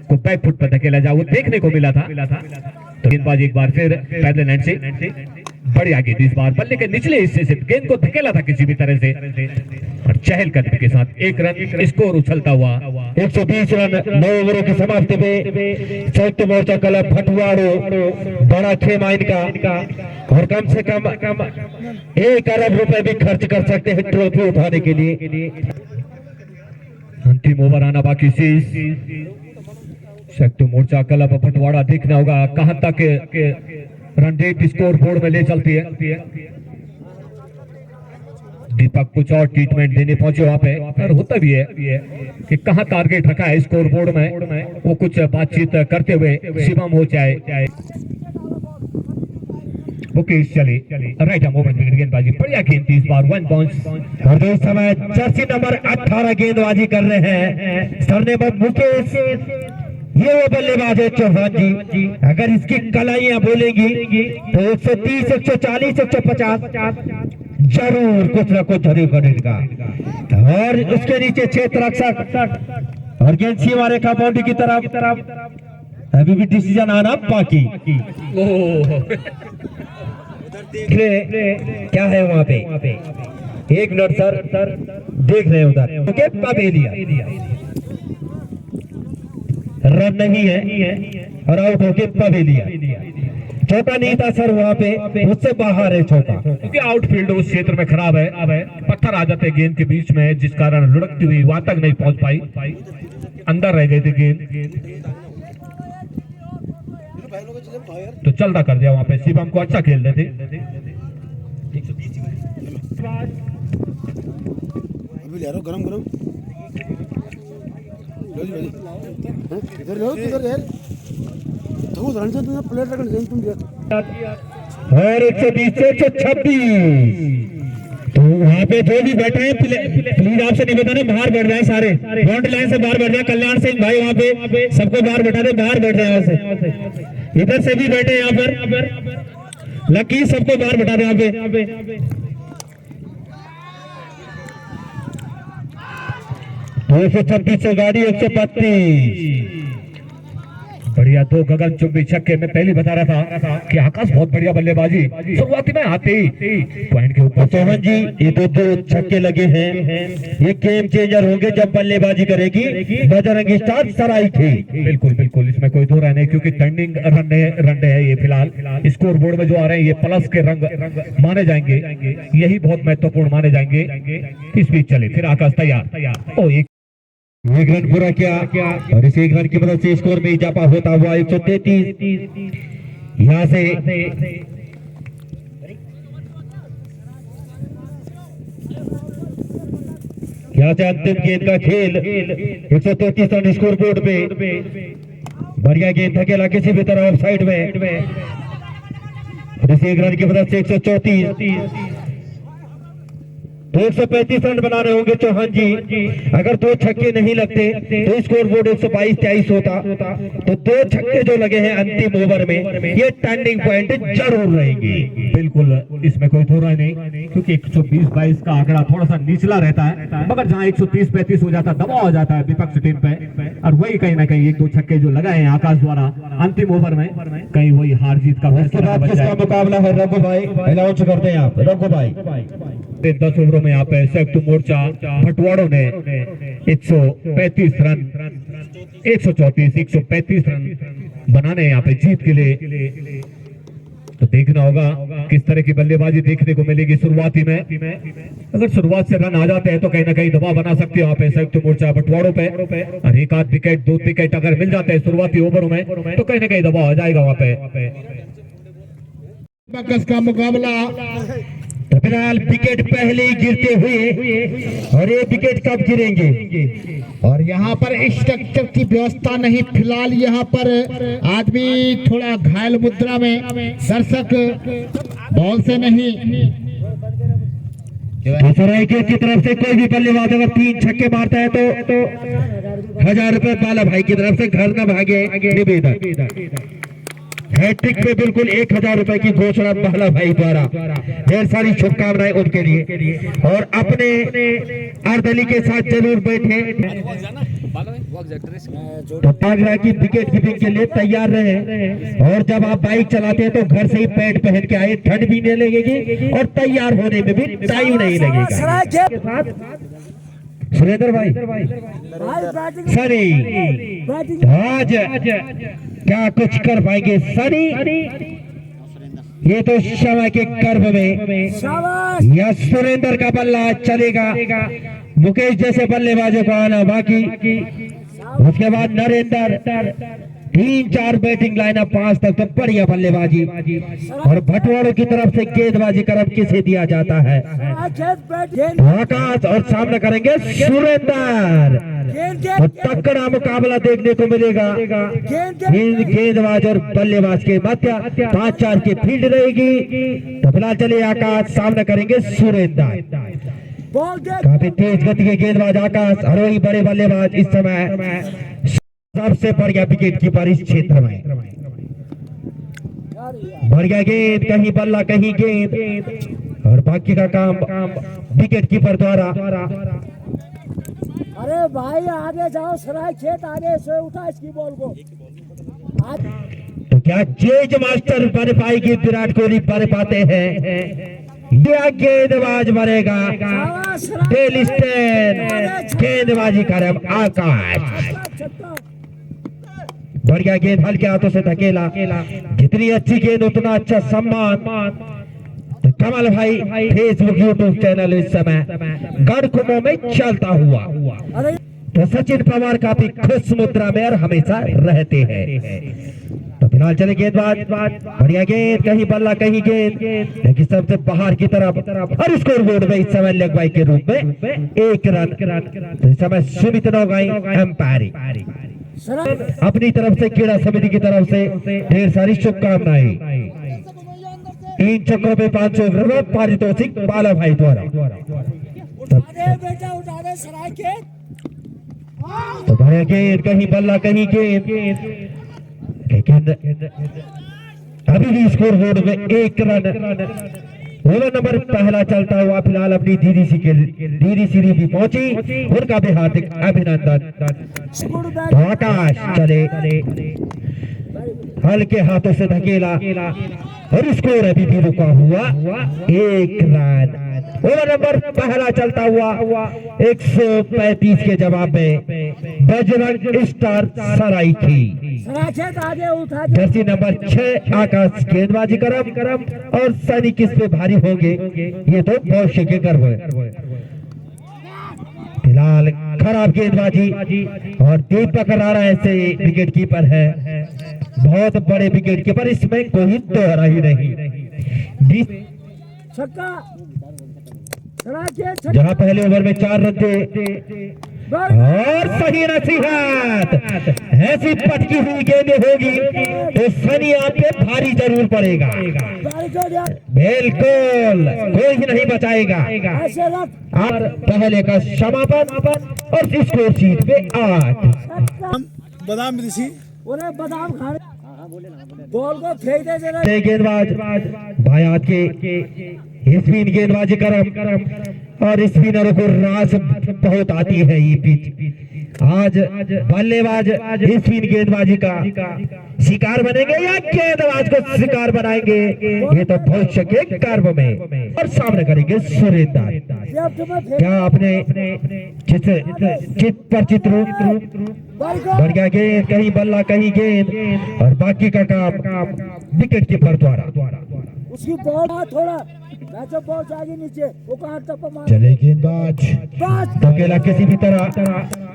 को बैक फुट पर धकेला जाए। वो देखने को मिला था। तो गेंदबाज एक बार फिर पैदल एंड से बढ़िया गेंद, इस बार बल्ले के निचले हिस्से से गेंद को धकेला था किसी भी तरह से, और चहलकदमी के साथ 1 रन, स्कोर उछलता हुआ 120 रन 9 ओवरों की समाप्ति में। संयुक्त मोर्चा क्लब भटवाड़ो बड़ा खेमा इनका, और कम से कम 1 अरब रुपए भी खर्च कर सकते हैं ट्रॉफी उठाने के लिए। अंतिम ओवर आना बाकी से संयुक्त मोर्चा क्लब भटवाड़ा। देखना होगा कहां तक रन रेट स्कोर बोर्ड में ले चलती है। दीपक कुछ और ट्रीटमेंट देने पहुंचे वहां पे, और होता भी है कि कहां टारगेट रखा है स्कोर बोर्ड में, वो कुछ बातचीत करते हुए शिवम हो चाहे मुकेश चले राइट मोमेंट विकेट गेंदबाजी, बढ़िया गेंद थी इस बार 1 बाउंस। और इस समय जर्सी नंबर 18 गेंदबाजी कर रहे हैं सरने पर मुकेश। ये वो बल्लेबाज है चौहान जी, अगर इसकी कलाइयां बोलेंगी तो 130, 140, 150 जरूर कुछ ना कुछ जरूर करेगा। और उसके नीचे क्षेत्र रक्षक और गेंद सीमा रेखा बाउंड्री की तरफ। अभी भी डिसीजन आना बाकी। क्या है वहां पे, 1 मिनट सर देख रहे हैं उधर। ओके पवेलियन रन नहीं है और आउट होके पवेलियन। छोटा नहीं था सर वहां पे, उससे बाहर है छोटा, क्योंकि आउटफील्ड उस क्षेत्र में खराब है। पत्थर आ जाते गेंद के बीच में, जिस कारण लुढ़कती हुई वहां तक नहीं पहुंच पाई, अंदर रह गई थी गेंद। तो चलता कर दिया वहां पे, शिवम को अच्छा खेल रहे थे। गरम इधर लो, इधर यार तो प्लेट रखने तुम और 120 से 126। तो वहाँ पे जो भी बैठे हैं प्लीज आपसे निवेदन है बाहर बैठ जाए, सारे बाउंड्री लाइन से बाहर बैठ जाए। कल्याण सिंह भाई वहाँ पे सबको बाहर बैठा दे, बाहर बैठ जाए। यहाँ से इधर से भी बैठे यहाँ पर, लकी सबको बाहर बैठा दे यहाँ पे। 136 से गाड़ी 132। बढ़िया दो गगनचुंबी छक्के। मैं पहले बता रहा था कि आकाश बहुत बढ़िया बल्लेबाजी, शुरुआती में आते ही पॉइंट के ऊपर। सोहन जी ये दो छक्के लगे हैं, ये गेम चेंजर होंगे जब बल्लेबाजी करेगी बजरंगी स्टार सराय की। बिल्कुल बिल्कुल, इसमें कोई दो राय नहीं, क्योंकि टर्निंग रन है ये फिलहाल स्कोर बोर्ड में जो आ रहे हैं ये प्लस के रंग माने जाएंगे, यही बहुत महत्वपूर्ण माने जाएंगे। इस बीच चले फिर आकाश तैयार। ओ एक रन पूरा किया और इस एक रन की मदद से स्कोर में इजाफा होता हुआ 133। यहाँ से अंतिम गेंद का खेल 133 रन स्कोर बोर्ड पे। बढ़िया गेंद धकेला किसी भी तरह ऑफ साइड में और इस एक रन की मदद से 134 तो 135 रन बनाने होंगे चौहान जी। अगर दो छक्के नहीं लगते तो स्कोर बोर्ड 122-23 होता। तो दो छक्के जो लगे हैं अंतिम ओवर में ये टर्निंग पॉइंट जरूर रहेंगे। बिल्कुल, इसमें कोई थोड़ा नहीं, क्योंकि 120-22 का आंकड़ा थोड़ा सा निचला रहता है, मगर जहां 130-35 हो जाता है दबाव हो जाता है विपक्ष टीम पे, और वही कहीं ना कहीं एक दो छक्के जो लगाए हैं आकाश द्वारा अंतिम ओवर में, कहीं वही हार जीत का फैसला बन जाए। मुकाबला है रघु भाई, अनाउंस करते हैं आप रघु भाई। 10 ओवरों में यहाँ पे संयुक्त मोर्चा भटवाड़ों ने 135 रन 135 रन बनाने यहाँ पे जीत के लिए। तो देखना होगा किस तरह की बल्लेबाजी देखने को मिलेगी शुरुआती में। अगर शुरुआत से रन आ जाते हैं तो कहीं ना कहीं दबाव बना सकते हो यहाँ पे संयुक्त मोर्चा भटवाड़ों पे, और एक आध विकेट दो विकेट अगर मिल जाते हैं शुरुआती ओवरों में तो कहीं ना कहीं दबाव आ जाएगा वहां पे। का मुकाबला तो फिलहाल विकेट पहले ही गिरते हुए और ये विकेट कब गिरेंगे और यहाँ पर स्ट्रक्चर की व्यवस्था नहीं, फिलहाल यहाँ पर आदमी थोड़ा घायल मुद्रा में, दर्शक बॉल से नहीं। सराय की तरफ से कोई भी बल्लेबाज अगर 3 छक्के मारता है तो 1000 रुपए बाला भाई की तरफ से घर न भागे निवेदन। हैट्रिक पे बिल्कुल 1000 रुपए की घोषणा बाला भाई द्वारा। ढेर सारी शुभकामनाएं उनके लिए और अपने अर्दली के साथ जरूर बैठे तो पागरा की विकेट कीपिंग के लिए तैयार रहे। और जब आप बाइक चलाते हैं तो घर से ही पैड पहन के आए, ठंड भी नहीं लगेगी और तैयार होने में भी टाइम नहीं लगेगा। सुरेंद्र भाई सनी आज क्या कुछ कर पाएंगे सनी, ये तो शवा के गर्भ में या सुरेंद्र का बल्ला चलेगा। मुकेश जैसे बल्लेबाजों का आना बाकी, उसके बाद नरेंद्र 3-4 बैटिंग लाइनअप 5 तक तो बढ़िया बल्लेबाजी। और भटवाड़ों की तरफ से गेंदबाजी करब किसे दिया जाता है आकाश और सामना करेंगे सुरेंद्र। तो तगड़ा मुकाबला देखने को मिलेगा गेंदबाज और बल्लेबाज के मध्य। 5-4 की फील्ड रहेगी। तो फिलहाल चलिए आकाश सामना करेंगे सुरेंद्र। काफी तेज गति के गेंदबाज आकाश और वही बड़े बल्लेबाज इस समय सबसे बढ़िया विकेट कीपर इस क्षेत्र में। बढ़िया गेंद, कहीं बल्ला कहीं गेंद और बाकी का काम विकेट कीपर द्वारा। अरे भाई आगे जाओ, सराय खेत आगे से उठा इसकी बॉल को। तो क्या चेज मास्टर बन पाएगी विराट कोहली, बन पाते हैं या गेंदबाज बनेगा डेल स्टेन। गेंदबाजी कर आकाश, बढ़िया गेंद हल्के हाथों से धकेला। जितनी अच्छी गेंद उतना अच्छा सम्मान। तो कमल भाई फेसबुक यूट्यूब चैनल इस समय गढ़कुमों में चलता हुआ। तो सचिन पवार काफी खुश मुद्रा में और हमेशा रहते हैं। तो फिलहाल चले गेंदबाज, बढ़िया गेंद, कहीं बल्ला कहीं गेंद, लेकिन सबसे बाहर की तरफ और स्कोर बोर्ड में इस समय लेग बाई के रूप में 1 रन। तो इस समय सुमित नौगाई एम्पायरिंग अपनी तरफ से क्रीड़ा समिति की तरफ से ढेर सारी शुभकामनाएं। 3 छक्कों में 500 रुपए पारितोषिक बाला भाई द्वारा। तो बढ़िया गेंद, कहीं बल्ला कहीं गेंद, लेकिन अभी भी स्कोर बोर्ड में 1 रन। ओवर नंबर पहला चलता हुआ फिलहाल अपनी दीदी सीरी भी पहुंची, उनका भी हार्दिक अभिनंदन। तो आकाश चले हल्के हाथों से धकेला और स्कोर अभी भी रुका हुआ 1 रन। ओवर नंबर पहला चलता हुआ 135 के जवाब में बजरंग स्टार सराइकी। सराखेत आगे उठा दे। जर्सी नंबर 6 आकाश गेंदबाजी करम और सनी किस पे भारी होंगे ये तो भविष्य के गर्व है। फिलहाल खराब गेंदबाजी और दीपक राणा ऐसे विकेट कीपर है, बहुत बड़े विकेट कीपर, इसमें कोई दोहरा ही नहीं। छक्का सराखेत जहां पहले ओवर में 4 रन थे और सही नसीहत, ऐसी पटकी हुई गेंदें होगी तो सनी आप पे भारी जरूर पड़ेगा। बिल्कुल कोई ही नहीं बचाएगा। ऐसे रख और पहले का समापन और स्कोर शीट पे 8। बादाम मिली उन्हें बादाम खाने बॉल को फेंक दे जरा। गेंदबाज भाई आज के स्पिन गेंदबाजी करम और स्पिनरों को रास बहुत आती है ये पिच। आज बल्लेबाज स्पिन गेंदबाजी का शिकार बनेंगे या गेंदबाज को शिकार बनाएंगे ये तो भविष्य के कर्म में। और सामने करेंगे सुरेंद्र। लेफ्ट में फेंक क्या आपने चित पर चित्र बॉल को बढ़ गया गेंद, कहीं बल्ला कहीं गेंद और बाकी का काम विकेट कीपर द्वारा। उसकी बॉल थोड़ा मैच बॉल जाएगी नीचे, वो कहाँ टप्पा मार चले गेंदबाज बस धकेला किसी भी तरह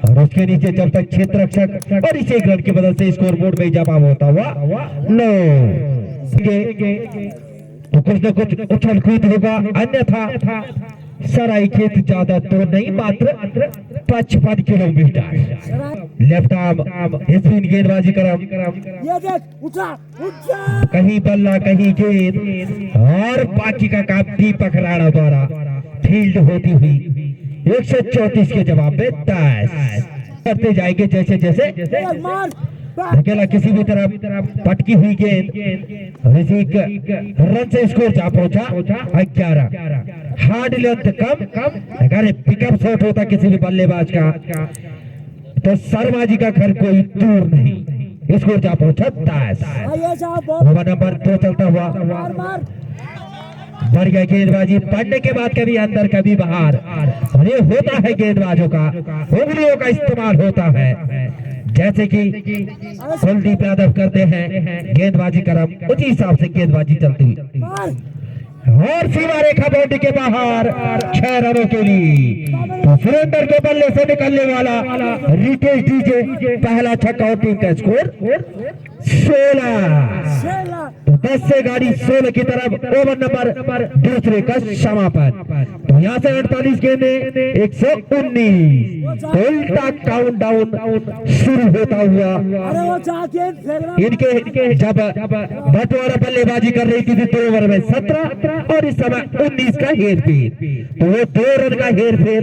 और उसके नीचे जब तक क्षेत्र रक्षक और इस 1 रन की मदद से स्कोर बोर्ड में जवाब होता हुआ नो तो कुछ न कुछ उछल कूद होगा, अन्यथा सराइखेत ज्यादा तो नहीं मात्र 55 किलोमीटर। लेफ्ट आर्म स्पिन गेंदबाजी करम, ये देख उठा उठा कहीं बल्ला कहीं गेंद और बाकी का काम दीपक राणा द्वारा फील्ड होती हुई 134 के जवाब में 10 करते जाएंगे जैसे जैसे मार अकेला किसी भी तरह पटकी हुई गेंद और इसी रन से स्कोर जा पहुंचा 11। हार्ड लेंथ कम अगर पिकअप शॉट होता किसी भी बल्लेबाज का तो शर्मा जी का घर कोई दूर नहीं। स्कोर जा पहुंचा 10। आइए जाओ बॉल ओवर नंबर 2 चलता हुआ मार मार बढ़ गया गेंदबाजी, पढ़ने के बाद कभी अंदर कभी बाहर और ये होता है गेंदबाजों का, उंगलियों का इस्तेमाल होता है जैसे कि कुलदीप यादव करते हैं गेंदबाजी करम, उसी हिसाब से गेंदबाजी चलती हुई मार और सीमा रेखा बाउंड्री के बाहर 6 रनों के लिए तो सुरेंद्र के बल्ले से निकलने वाला रितेश डीजे पहला छक्का और टीम का स्कोर 16। शेला तो 10 से गाड़ी 16 की तरफ ओवर नंबर दूसरे का समापन। तो यहाँ से 48 गेंदे 119 उल्टा काउंटडाउन शुरू होता हुआ। अरे वो जाके फेंकना इनके जब बंटवारा बल्लेबाजी कर रही थी 2 ओवर में 17 और इस समय 19 का हेर फेर, तो वो 2 रन का हेर फेर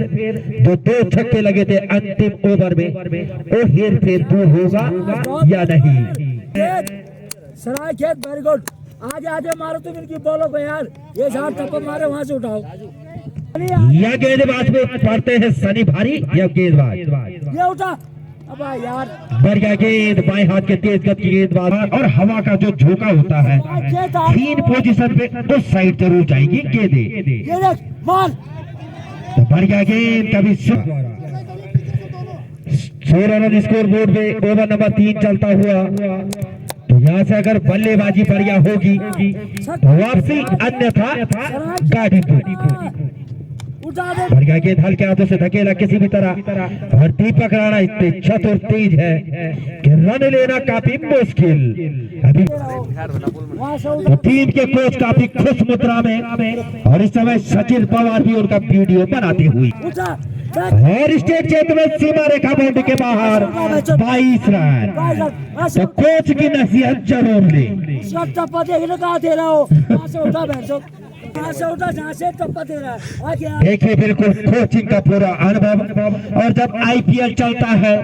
जो 2 छक्के लगे थे अंतिम ओवर में वो हेर फेर दूर होगा या नहीं। सराखेत वेरी गुड, आगे आगे मारो तुम इनकी बॉलों को यार, ये जहाँ टप्पा मारे वहां से उठाओ। या गेंदबाज में पड़ते हैं सनी भारी या गेंदबाज ये उठा अब यार बढ़ गया गेंद बाएं हाथ के तेज गति की गेंदबाज और हवा का जो झोंका होता है सराखेत आ- 3 पोजीशन पे उस साइड जरूर जाएगी गेंदे। ये देख मार तो बढ़ गया गेंद कभी 16 रन स्कोर बोर्ड पे ओवर नंबर 3 चलता हुआ। तो यहाँ से अगर बल्लेबाजी बढ़िया होगी तो वापसी, अन्यथा गाड़ी उठा दे बढ़ गया गेंद हल्के हाथों से धकेला किसी भी तरह और दीपक राणा इतने चतुर तेज है कि रन लेना काफी मुश्किल। अभी वहां से तो टीम के कोच काफी खुश मुद्रा में और इस समय सचिन पवार भी उनका वीडियो बनाती हुई उठा देख और स्टेट क्षेत्र में सीमा रेखा बाउंड्री के बाहर 22 रन। तो कोच की नसीहत जरूर ले। उसका टप्पा देखने कहा दे रहा हो, वहां से उठा बैठो यहाँ से उठा जहाँ से टप्पा दे रहा है आगे देखिए बिल्कुल कोचिंग का पूरा अनुभव। और जब आईपीएल चलता है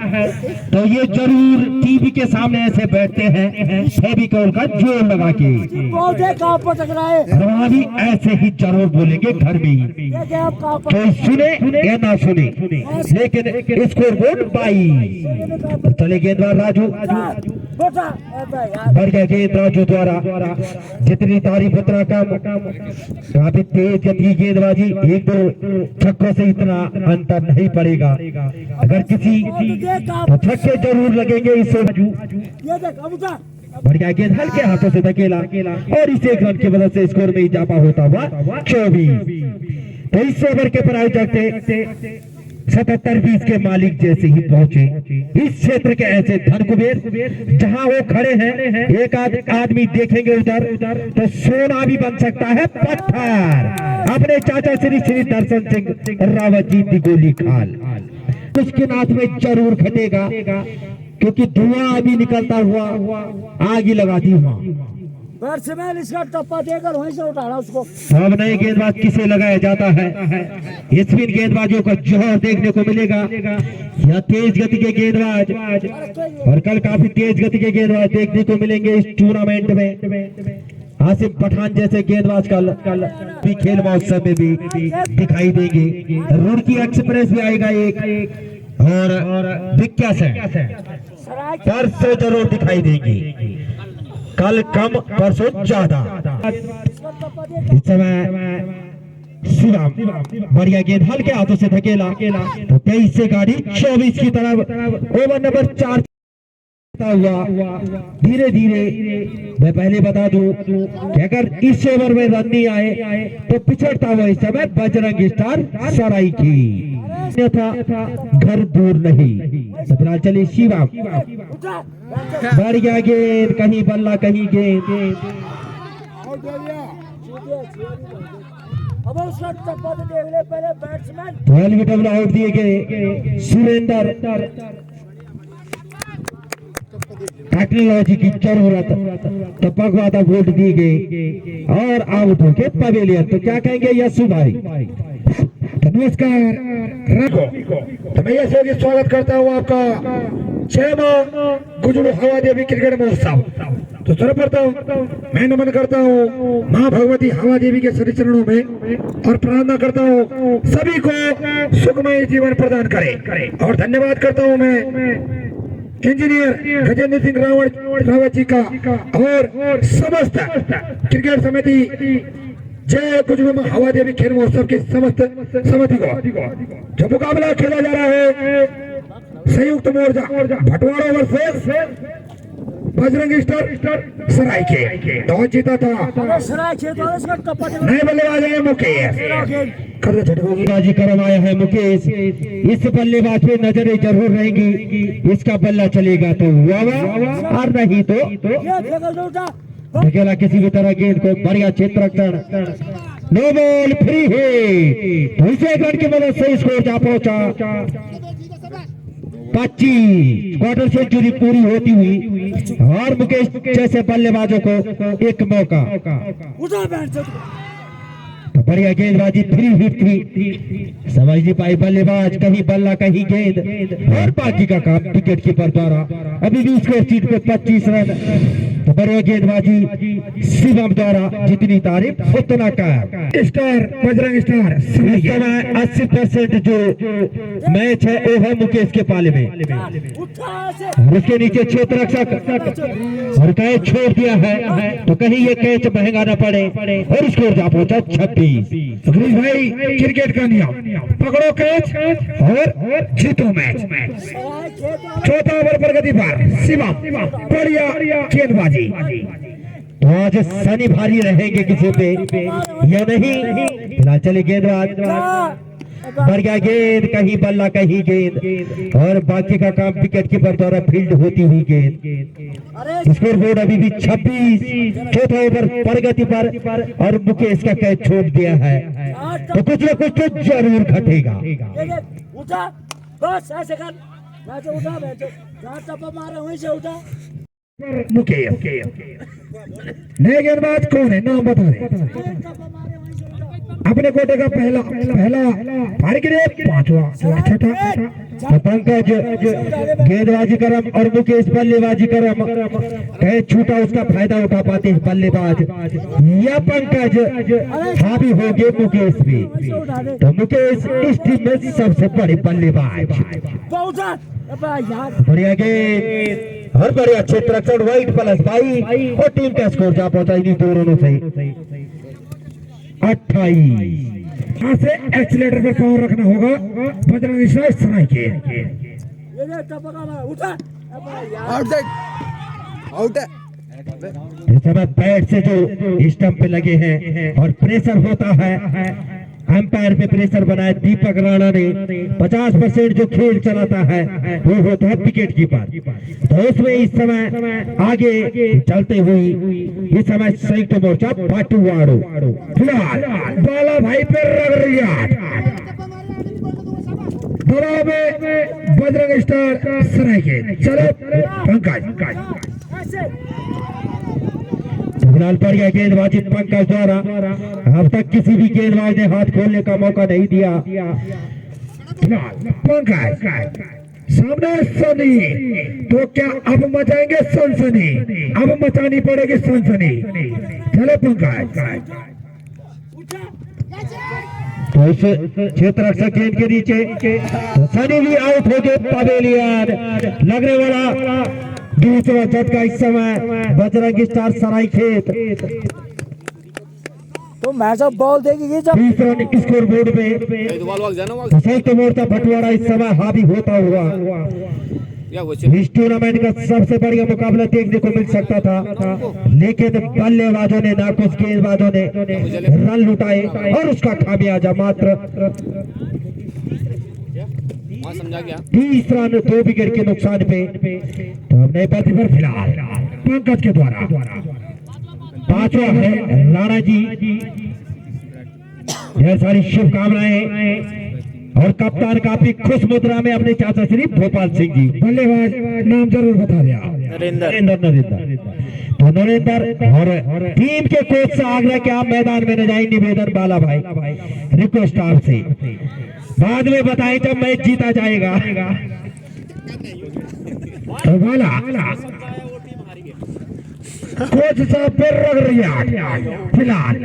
तो ये जरूर टीवी के सामने ऐसे बैठते हैं फेविकोल का जोर लगा के, पौधे कहाँ पर टकराए और वहाँ भी ऐसे ही जरूर बोलेंगे घर में ही, ये क्या आप कहाँ पर कोई सुने या ना सुने। लेकिन स्कोर बोर्ड 22। चले गेंदबाज राजू, बेटा अबे यार बढ़ गया गेंद राजू द्वारा, जितनी तारीफ उतना कम। काफी तेज गति गेंदबाजी, एक दो छक्कों से इतना अंतर नहीं पड़ेगा। अगर किसी तो छक्के जरूर लगेंगे इससे। ये देख अब उठा बढ़ गया गेंद हल्के हाथों से धकेला, और इस एक रन की मदद से स्कोर में इजाफा होता हुआ 24। तो इस ओवर के प्रायोजक थे 77-20 के मालिक जैसे ही पहुंचे इस क्षेत्र के ऐसे धन कुबेर। जहां वो खड़े हैं एक आदमी देखेंगे उधर तो सोना भी बन सकता है पत्थर। अपने चाचा श्री श्री दर्शन सिंह रावत जी दिगोली खाल उसके नाथ में जरूर खटेगा, क्योंकि धुआं अभी निकलता हुआ आग ही लगाती हुआ। बैट्समैन इसका टप्पा देकर वहीं से उठाना उसको। अब नए गेंदबाज किसे लगाया जाता है, स्पिन गेंदबाजों का जोहर देखने को मिलेगा या तेज गति के गेंदबाज, और कल काफी तेज गति के गेंदबाज देखने को मिलेंगे इस टूर्नामेंट में। आसिफ पठान जैसे गेंदबाज कल भी खेल महोत्सव में भी दिखाई देंगे। रुड़की एक्सप्रेस भी आएगा एक, और विक्यास परसों जरूर दिखाई देंगी। कल कम परसों ज्यादा। इस समय शिवम बढ़िया गेंद हल्के हाथों से धकेला, तो 23 से गाड़ी 24 की तरफ। ओवर नंबर 4 हुआ। धीरे धीरे मैं पहले बता दूं कि अगर इस ओवर में रन नहीं आए तो पिछड़ता हुआ इस समय बजरंग स्टार सराई की था घर दूर नहीं। फिलहाल चलिए शिवम बढ़ गया गेंद, कहीं बल्ला कहीं गेंद। अब उसका टप्पा तो देख ले पहले बैट्समैन 12 डबल आउट दिए गए। सुरेंद्र टेक्नोलॉजी की जरूरत टप्पा को आधा वोट दी गई और आउट होके पवेलियन। तो क्या कहेंगे यशु भाई? नमस्कार तो मैं यशु की स्वागत करता हूँ आपका 6 गुजरू हवा देवी क्रिकेट महोत्सव। तो सर्वप्रथम मैं नमन करता हूँ माँ भगवती हवा देवी के श्री चरणों में और प्रार्थना करता हूँ सभी को सुखमय जीवन प्रदान करे। और धन्यवाद करता हूँ मैं इंजीनियर गजेंद्र सिंह रावत जी का और समस्त क्रिकेट समिति जय गुजरू हवा देवी खेल महोत्सव की समस्त समिति को। जो मुकाबला खेला जा रहा है संयुक्त मोर्चा भटवाड़ा वर्सेस बजरंग स्टार सराय के टॉस जीता था। सराय खेत वाले इसका टप्पा दे नए बल्लेबाज है मुकेश बाजी करवाया है मुकेश। इस बल्लेबाज पे नजरें जरूर रहेंगी, इसका बल्ला चलेगा तो वाह और नहीं तो ये फेंक दो उठा धकेला किसी भी तरह गेंद को। बढ़िया क्षेत्र रक्षण, नो बॉल फ्री है। दूसरे रन की मदद से स्कोर जा पहुंचा 25। क्वार्टर सेंचुरी पूरी होती हुई और मुकेश जैसे बल्लेबाजों को एक मौका। उठा बैठ तो बढ़िया गेंदबाजी 3 हिट थी, समझ नहीं पाई बल्लेबाज, कहीं बल्ला कहीं गेंद, और बाकी का काम विकेट कीपर द्वारा। अभी भी स्कोर शीट पे 25 रन। तो बढ़िया गेंदबाजी शिवम द्वारा, जितनी तारीफ उतना काम। स्टार बजरंग स्टार इस समय 80% जो मैच है वो है मुकेश के पाले में। उठा से और उसके नीचे क्षेत्र रक्षक और कैच छोड़ दिया है, तो कहीं ये कैच महंगा न पड़े और स्कोर जा पहुंचा 26। सुरेश भाई क्रिकेट का नियम, पकड़ो कैच और जीतो मैच। सराय खेत वाले चौथा ओवर प्रगति पर शिवम बढ़िया गेंदबाजी। तो आज शनि भारी रहेंगे किसी पे या नहीं? फिलहाल चले गेंदबाज बढ़िया गेंद, कहीं बल्ला कहीं गेंद, और बाकी का काम विकेट कीपर द्वारा फील्ड होती हुई गेंद। स्कोर बोर्ड अभी भी 26। चौथा ओवर प्रगति पर और मुकेश का कैच छोड़ दिया है, तो कुछ न कुछ तो जरूर घटेगा। उठा बस ऐसे कर यहाँ से उठा बैठो, जहाँ टप्पा मारे वहीं से उठा। मुकेश नए गेंदबाज कौन है, नाम बता दे। टप्पा मारे वहीं से अपने कोटे का पहला फाड़ के लिए पांचवा छठा। तो पंकज गेंदबाजी करम और मुकेश बल्लेबाजी करम, कहे छूटा उसका फायदा उठा पाते हैं बल्लेबाज या पंकज। हावी हो गए मुकेश भी, तो मुकेश इस टीम में सबसे बड़े बल्लेबाज। बढ़िया गेंद और बढ़िया क्षेत्र रक्षण वाइट प्लस 22 और टीम का स्कोर जा पहुंचा इन्हीं दोनों से 28। यहाँ से एक्सीलेटर पर पावर रखना होगा बजरंग सराय के। आउट है। इस समय बैट से जो स्टंप पे लगे हैं और प्रेशर होता है, अंपायर पे प्रेशर बनाए दीपक राणा ने। 50% जो खेल चलाता है वो होता है विकेट कीपर। तो उसमें इस समय आगे चलते हुए इस समय संयुक्त मोर्चा पाटुवाड़ो फिलहाल बाला भाई पे रगड़िया दबाव में बजरंग स्टार सराय के। चलो पंकज फिलहाल बढ़ गया गेंदबाजी पंकज द्वारा। अब तक किसी भी गेंदबाज ने हाथ खोलने का मौका नहीं दिया। फिलहाल पंकज सामने सनी, तो क्या अब मचाएंगे सनसनी? अब मचानी पड़ेगी सनसनी। चलो पंकज, तो इस क्षेत्र रक्षक गेंद के नीचे तो सनी भी आउट हो गए। पवेलियन लगने वाला दूसरा झटका इस समय बजरंग स्टार सराय खेत। तो मैच ऑफ बॉल देगी जब तीसरा स्कोर बोर्ड पे संयुक्त मोर्चा भटवाड़ा इस समय हावी होता हुआ। इस टूर्नामेंट का सबसे बढ़िया मुकाबला देखने को मिल सकता था, लेकिन बल्लेबाजों ने नाकुश गेंदबाजों ने रन लुटाए और उसका खामियाजा मात्र 30 रन 2 विकेट के नुकसान पे। तो अब नए पार्टी पर फिलहाल पंकज के द्वारा पांचवा है राणा जी। ढेर सारी शुभकामनाएं और कप्तान काफी खुश मुद्रा में अपने चाचा श्री भोपाल सिंह जी। बल्लेबाज नाम जरूर बता दिया, नरेंद्र। तो नरेंद्र और टीम के कोच से आग्रह कि आप मैदान में न जाए, निवेदन बाला भाई रिक्वेस्ट आपसे बाद में बताएं जब मैच जीता जाएगा। तो बाला कोच साहब फिर रग रही फिलहाल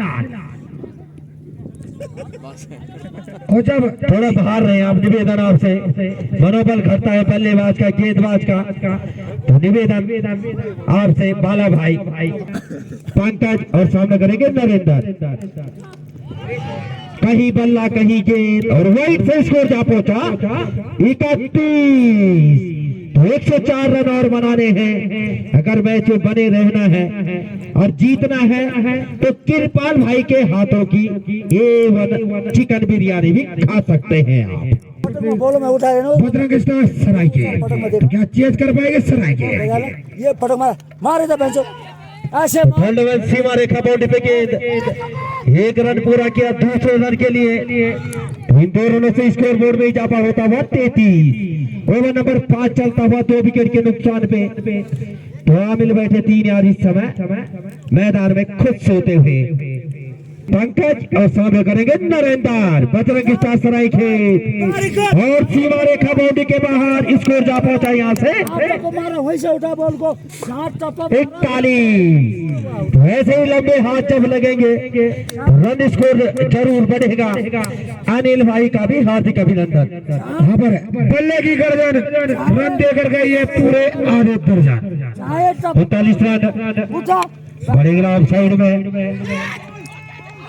और जब थोड़ा बाहर रहे आप, निवेदन आपसे मनोबल घटता है बल्लेबाज का गेंदबाज का, तो निवेदन आपसे बाला भाई पंकज और सामने करेंगे नरेंद्र। कहीं बल्ला कहीं गेंद और वाइट से स्कोर जा पहुंचा 31। तो 104 रन और बनाने हैं अगर मैच में बने रहना है और जीतना है तो कृपाल भाई के हाथों की A1 चिकन बिरयानी भी खा सकते हैं आप। बोलो मैं उठा रहा हूँ बजरंग स्टार सराय के, तो क्या चेज कर पाएंगे सराय के? ये पटक मारे था बेंचो ऐसे सीमा रेखा बाउंड्री पे गेंद 1 रन पूरा किया दूसरे रन के लिए। तो इन दोनों रनों से स्कोर बोर्ड में इजाफा होता हुआ 33। ओवर नंबर 5 चलता हुआ 2 विकेट के नुकसान पे। तो आमिल बैठे 3 यार इस समय मैदान में खुद सोते हुए। पंकज और सामने करेंगे नरेंद्र। बजरंग स्टार सराय खेत और सीमा रेखा बाउंड्री के बाहर स्कोर जा पहुंचा यहाँ से 41। तो ऐसे ही लंबे हाथ जब लगेंगे रन स्कोर जरूर बढ़ेगा। अनिल भाई का भी हार्दिक अभिनंदन। यहाँ पर बल्ले की गर्दन रन देकर गई है पूरे आधे दर्जन 45 रन बढ़ेगा साइड में।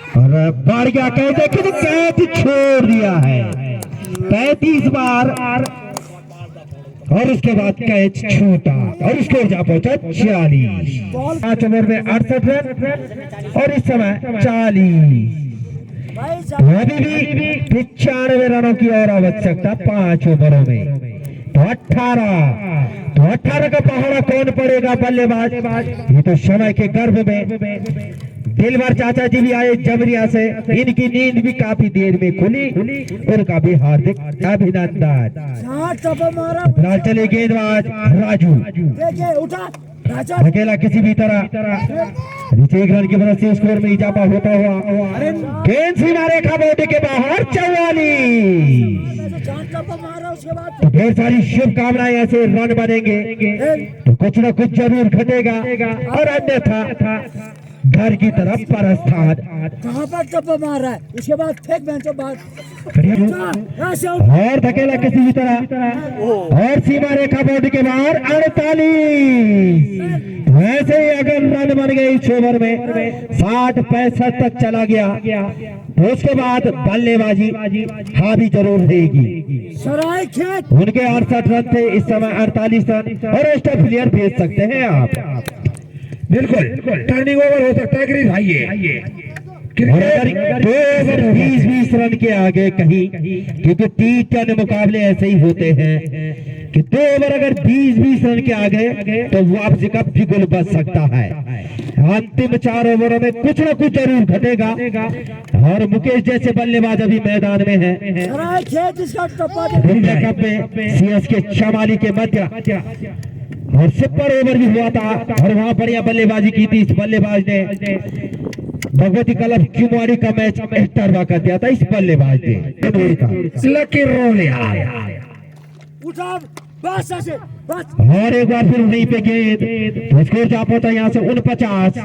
और बाढ़ गया कहते कि कैच छोड़ दिया है 35 बार और उसके बाद कैच छूटा और उसको जा पहुंचा 40। 5 ओवर में 68 रन और इस समय 40। अभी भी 95 रनों की और आवश्यकता 5 ओवरों में। तो 18 का पहाड़ा कौन पड़ेगा बल्लेबाज? ये तो समय के गर्भ में दिलवर चाचा जी भी आए जबरिया से, इनकी नींद भी काफी देर में खुली, उनका भी हार्दिक अभिनंदन। फिलहाल चले गेंदबाज राजू। अकेला किसी भी तरह एक रन की मदद से स्कोर में इजाफा होता हुआ गेंद सीमा रेखा बोर्ड के बाहर 44। चांद टप्पा मारा उसके बाद तो ढेर सारी शुभकामनाएं, ऐसे रन बनेंगे तो कुछ न कुछ जरूर घटेगा और अन्यथा घर की तरफ प्रस्थान। कहाँ पर टप्पा मार रहा है, उसके बाद फेंक बेंचों बाहर और धकेला किसी भी तरह और सीमा रेखा बोर्ड के बाहर 48। वैसे ही अगर रन बन गए इस ओवर में 60-65 तक चला गया तो उसके बाद बल्लेबाजी हावी जरूर रहेगी। सराय खेत उनके 68 रन थे, इस समय 48 रन और एक्स्ट्रा प्लेयर भेज सकते हैं आप। बिल्कुल टर्निंग ओवर हो सकता है गिरीश भाई ये। और अगर 2 ओवर 20-20 रन के आगे कहीं, क्योंकि T10 मुकाबले ऐसे ही होते हैं कि 2 ओवर अगर 20-20 रन के आगे तो वापसी का बिगुल बच सकता है। अंतिम 4 ओवरों में कुछ न कुछ जरूर घटेगा और मुकेश जैसे बल्लेबाज अभी मैदान में है। सराय खेत इसका टप्पा इंडिया कप में सीएसके चमाली के मध्य और सुपर ओवर भी हुआ था और वहां बढ़िया बल्लेबाजी की थी। इस बल्लेबाज ने भगवती क्लब क्यूमारी का मैच स्टार कर दिया था इस बल्लेबाज ने। लकी रोलिया उठा बस ऐसे बस और एक बार फिर वहीं पे गेंद, स्कोर जा पहुंचा यहाँ से 49।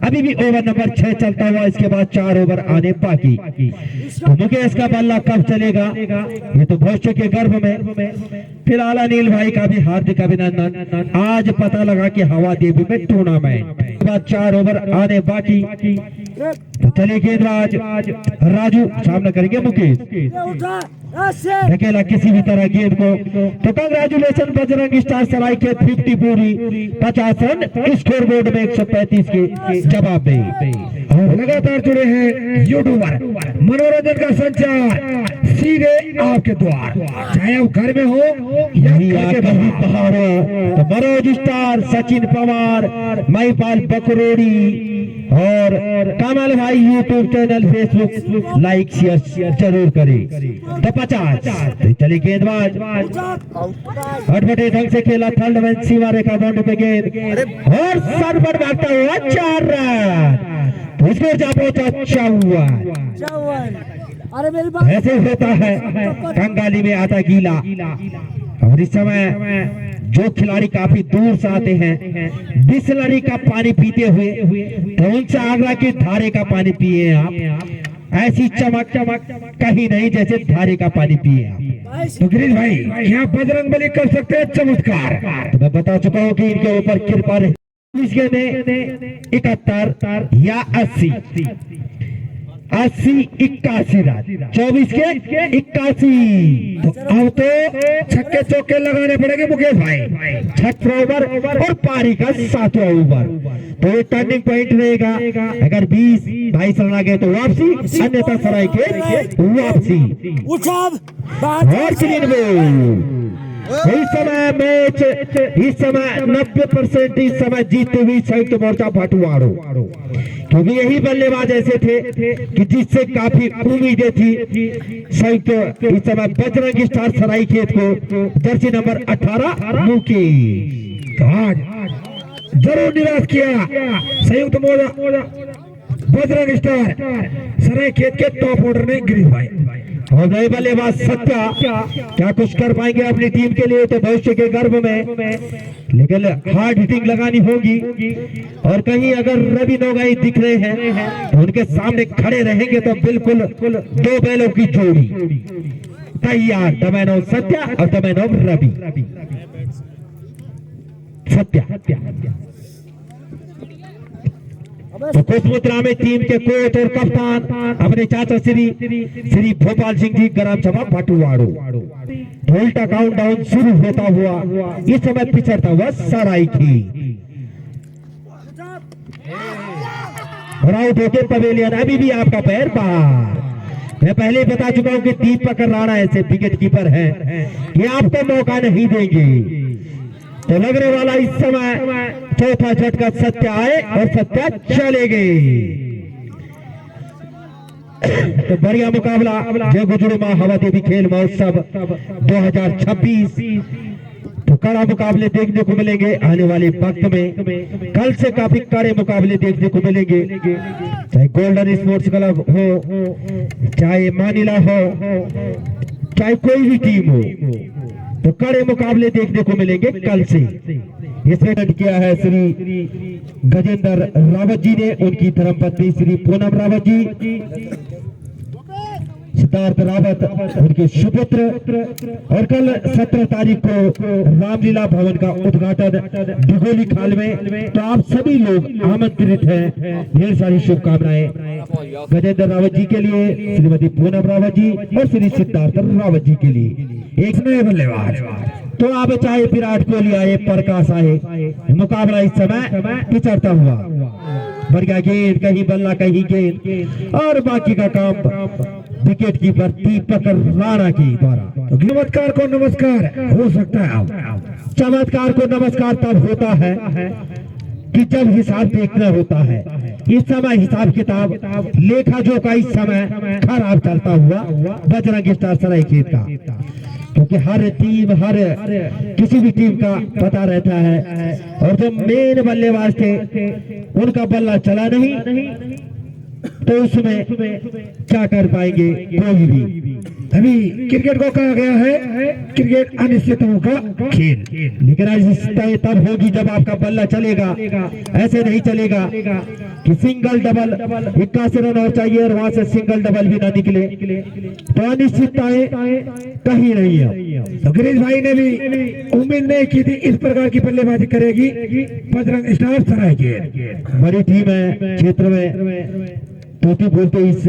अभी भी ओवर नंबर 6 चलता हुआ, इसके बाद 4 ओवर आने बाकी। तो मुकेश का बल्ला कब चलेगा ये तो भविष्य के गर्भ में। फिलहाल अनिल भाई का भी हार्दिक अभिनंदन, आज पता लगा कि हवा देवी में टूर्नामेंट। बाद 4 ओवर आने बाकी, तो चलिए गेंदबाज राजू सामना करेंगे मुकेश। उठा ऐसे धकेला किसी भी तरह गेंद को, तो कंग्रेचुलेशन बजरंग स्टार सराय के 50 पूरी 50 रन स्कोर बोर्ड में 135 के जवाब में। और लगातार जुड़े हैं यूट्यूबर, मनोरंजन का संचार सीधे आपके द्वार, चाहे आप घर में हो या बाहर हो। तो मनोज स्टार, सचिन पवार, महिपाल बकरोड़ी और कमल भाई YouTube channel, Facebook like share जरूर करें। तो 50 तो चलिए गेंदबाज हटपटे ढंग से खेला, थर्ड मैन सीमा रेखा बाउंड्री पे गेंद और सर पर भागता हुआ 4 रन, उसको जा पहुंचा 54। अरे मेरी बात ऐसे होता है कंगाली में आता गीला। और इस समय जो खिलाड़ी काफी दूर से आते हैं बिसलरी का पानी पीते हुए, तो उनसे आगरा की धारे का पानी पिए आप। ऐसी चमक कहीं नहीं जैसे धारे का पानी पिए आप। तो गिरीश भाई यहाँ बजरंग बली कर सकते हैं चमत्कार। तो मैं बता चुका हूँ कि इनके ऊपर कृपा रहे। 71 या 80 81 रन, 24 के 81। तो अब तो छक्के चौके लगाने पड़ेंगे मुकेश भाई। 6वां ओवर और पारी का 7वां ओवर, तो ये टर्निंग पॉइंट रहेगा। अगर 20-22 रन आ गए तो वापसी, अन्यथा सराय के वापसी। उठा और क्लीन बोल। इस समय मैच, इस समय 90% इस समय जीतते हुई संयुक्त मोर्चा भटवाड़ो, क्योंकि यही बल्लेबाज ऐसे थे कि जिससे काफी उम्मीदें थी। संयुक्त इस समय बजरंग स्टार सरायखेत को जर्सी नंबर 18 मुकेश। तो आज जरूर निराश किया संयुक्त मोर्चा बजरंग स्टार सरायखेत के टॉप ऑर्डर ने गिरीश भाई। और नए बल्लेबाज सत्या क्या कुछ कर पाएंगे अपनी टीम के लिए, तो भविष्य के गर्भ में, लेकिन हार्ड हिटिंग लगानी होगी। और कहीं अगर रवि नौगाई दिख रहे हैं तो उनके सामने खड़े रहेंगे तो बिल्कुल 2 बैलों की जोड़ी तैयार। द मैन ऑफ सत्या और the man of Ravi. Satya तो कुशमुद्रा में टीम के कोच और कप्तान अपने चाचा श्री भोपाल सिंह जी ग्राम सभा भटवाड़ो। ढोलटा काउंटडाउन शुरू होता हुआ इस समय पिछड़ता हुआ सरायखेत। आउट होके पवेलियन, अभी भी आपका पैर बाहर। मैं पहले ही बता चुका हूं कि दीपक राणा ऐसे विकेट कीपर है कि आपको मौका नहीं देंगे। तो लगने वाला इस समय चौथा झटका सत्या आए और सत्या चले गए। तो बढ़िया मुकाबला जय गुजरू मां हवा देवी खेल महोत्सव 2026 तो कड़ा मुकाबले देखने को मिलेंगे आने वाले वक्त में। कल से काफी कड़े मुकाबले देखने को मिलेंगे, चाहे गोल्डन स्पोर्ट्स क्लब हो, चाहे मानिला हो, चाहे कोई भी टीम हो, तो कड़े मुकाबले देखने को मिलेंगे कल से। इसमें डट किया है श्री गजेंद्र रावत जी ने, उनकी धर्मपत्नी श्री पूनम रावत जी, सिद्धार्थ रावत उनके सुपुत्र। और कल 17 तारीख को रामलीला भवन का उद्घाटन डिगोली खाल में, तो आप सभी लोग आमंत्रित हैं। ढेर सारी शुभकामनाएं गजेंद्र रावत जी के लिए, श्रीमती पूनम रावत जी और श्री सिद्धार्थ रावत जी के लिए। एक नए बल्लेबाज तो अब चाहे विराट कोहली आए, प्रकाश आए, मुकाबला इस समय पिछड़ता हुआ। बढ़िया गेंद, कहीं बल्ला कहीं गेंद, और बाकी का काम विकेट कीपर दीपक राणा के द्वारा। तो चमत्कार को नमस्कार हो सकता है, चमत्कार को नमस्कार तब होता है कि जब हिसाब देखना होता है। इस समय हिसाब किताब लेखा जोखा इस समय खराब चलता हुआ बजरंग स्टार सरायखेत का, क्योंकि हर टीम, हर किसी भी टीम का पता रहता है, और जो मेन बल्लेबाज थे उनका बल्ला चला नहीं, तो उसमें क्या कर पाएंगे कोई भी। अभी क्रिकेट को कहा गया है क्रिकेट अनिश्चितों का खेल, लेकिन अनिश्चितता तब होगी जब आपका बल्ला चलेगा। ऐसे नहीं चलेगा कि सिंगल डबल 81 रन और चाहिए और वहां से सिंगल डबल भी ना निकले, तो अनिश्चितताएं कहीं नहीं है। तो गिरीश भाई ने भी उम्मीद नहीं की थी इस प्रकार की बल्लेबाजी करेगी बजरंग स्टार सरायखेत। बड़ी टीम है क्षेत्र में, टोटी बोलते इस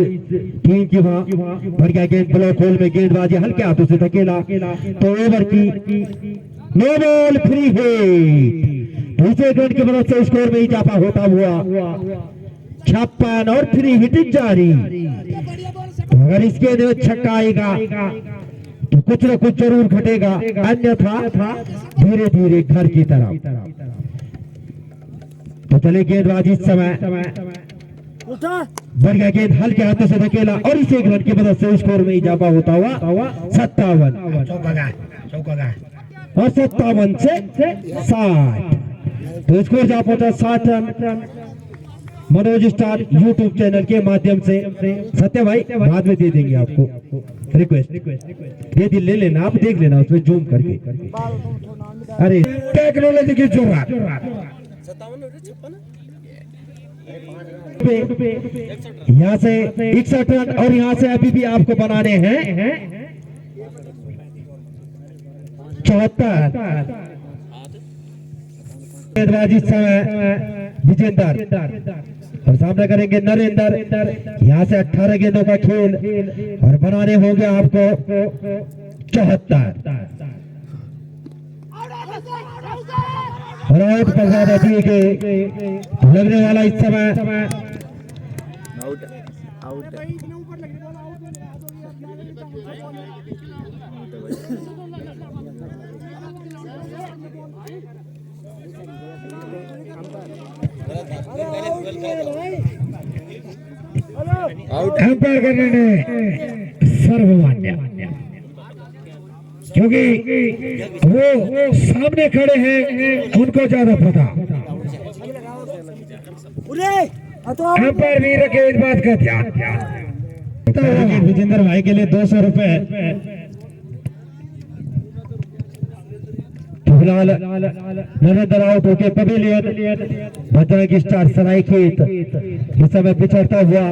टीम की वहां बढ़िया गेंद, ब्लॉक होल में गेंदबाजी हल्के हाथों से धकेला, तो ओवर की नो बॉल फ्री हिट। दूसरे रन की मदद से स्कोर में इजाफा होता हुआ 56 और फ्री हिट जारी। तो अगर इसके अंदर छक्का आएगा तो कुछ न कुछ जरूर घटेगा, अन्यथा धीरे धीरे घर की तरफ। तो चले गेंदबाजी इस समय बढ़िया गेंद हल्के हाथों से धकेला, और इस एक रन की मदद से स्कोर में इजाफा होता हुआ 57 और 57 से 60, तो स्कोर जा पहुंचा 60 run. Manoj star YouTube channel के माध्यम से, सत्य भाई बाद में दे देंगे आपको रिक्वेस्ट, ये दिल ले लेना, आप देख लेना उसमें जूम करके। अरे टेक्नोलॉजी की जोरात, यहाँ से 61 रन, और यहाँ से अभी भी आपको बनाने हैं 74। गेंदबाजी समय विजेंद्र और सामने करेंगे नरेंद्र। यहाँ से 18 गेंदों का खेल और बनाने होंगे आपको 74। और आउट प्रसाद अभी के लगने वाला इस समय अंपायर करने ने सर्वमान्य, क्योंकि वो सामने खड़े हैं, उनको ज्यादा पता। अंपायर भी रखे इस बात का ध्यान। विजेंद्र भाई के लिए 200 रुपए फिलहाल नरेंद्र आउट होके पवेलियन बजरंग स्टार सरायखेत इस समय पिछड़ता हुआ।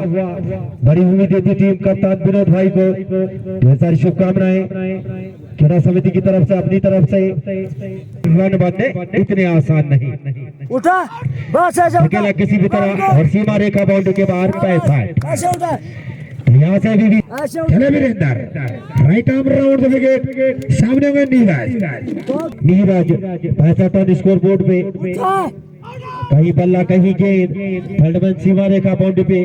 बड़ी उम्मीद थी टीम कप्तान विनोद भाई को, ढेर सारी शुभकामनाएं खेल समिति की तरफ से, अपनी तरफ से। रन बनने इतने आसान नहीं, उठा बस अकेला किसी भी तरह, और सीमा रेखा बाउंड्री के बाहर 65। यहाँ से अभी भी चले Virender, right arm round the wicket, सामने में नीरज 65 रन स्कोर बोर्ड पे, कहीं बल्ला कहीं गेंद, थर्डमैन सीमा रेखा बाउंड्री पे,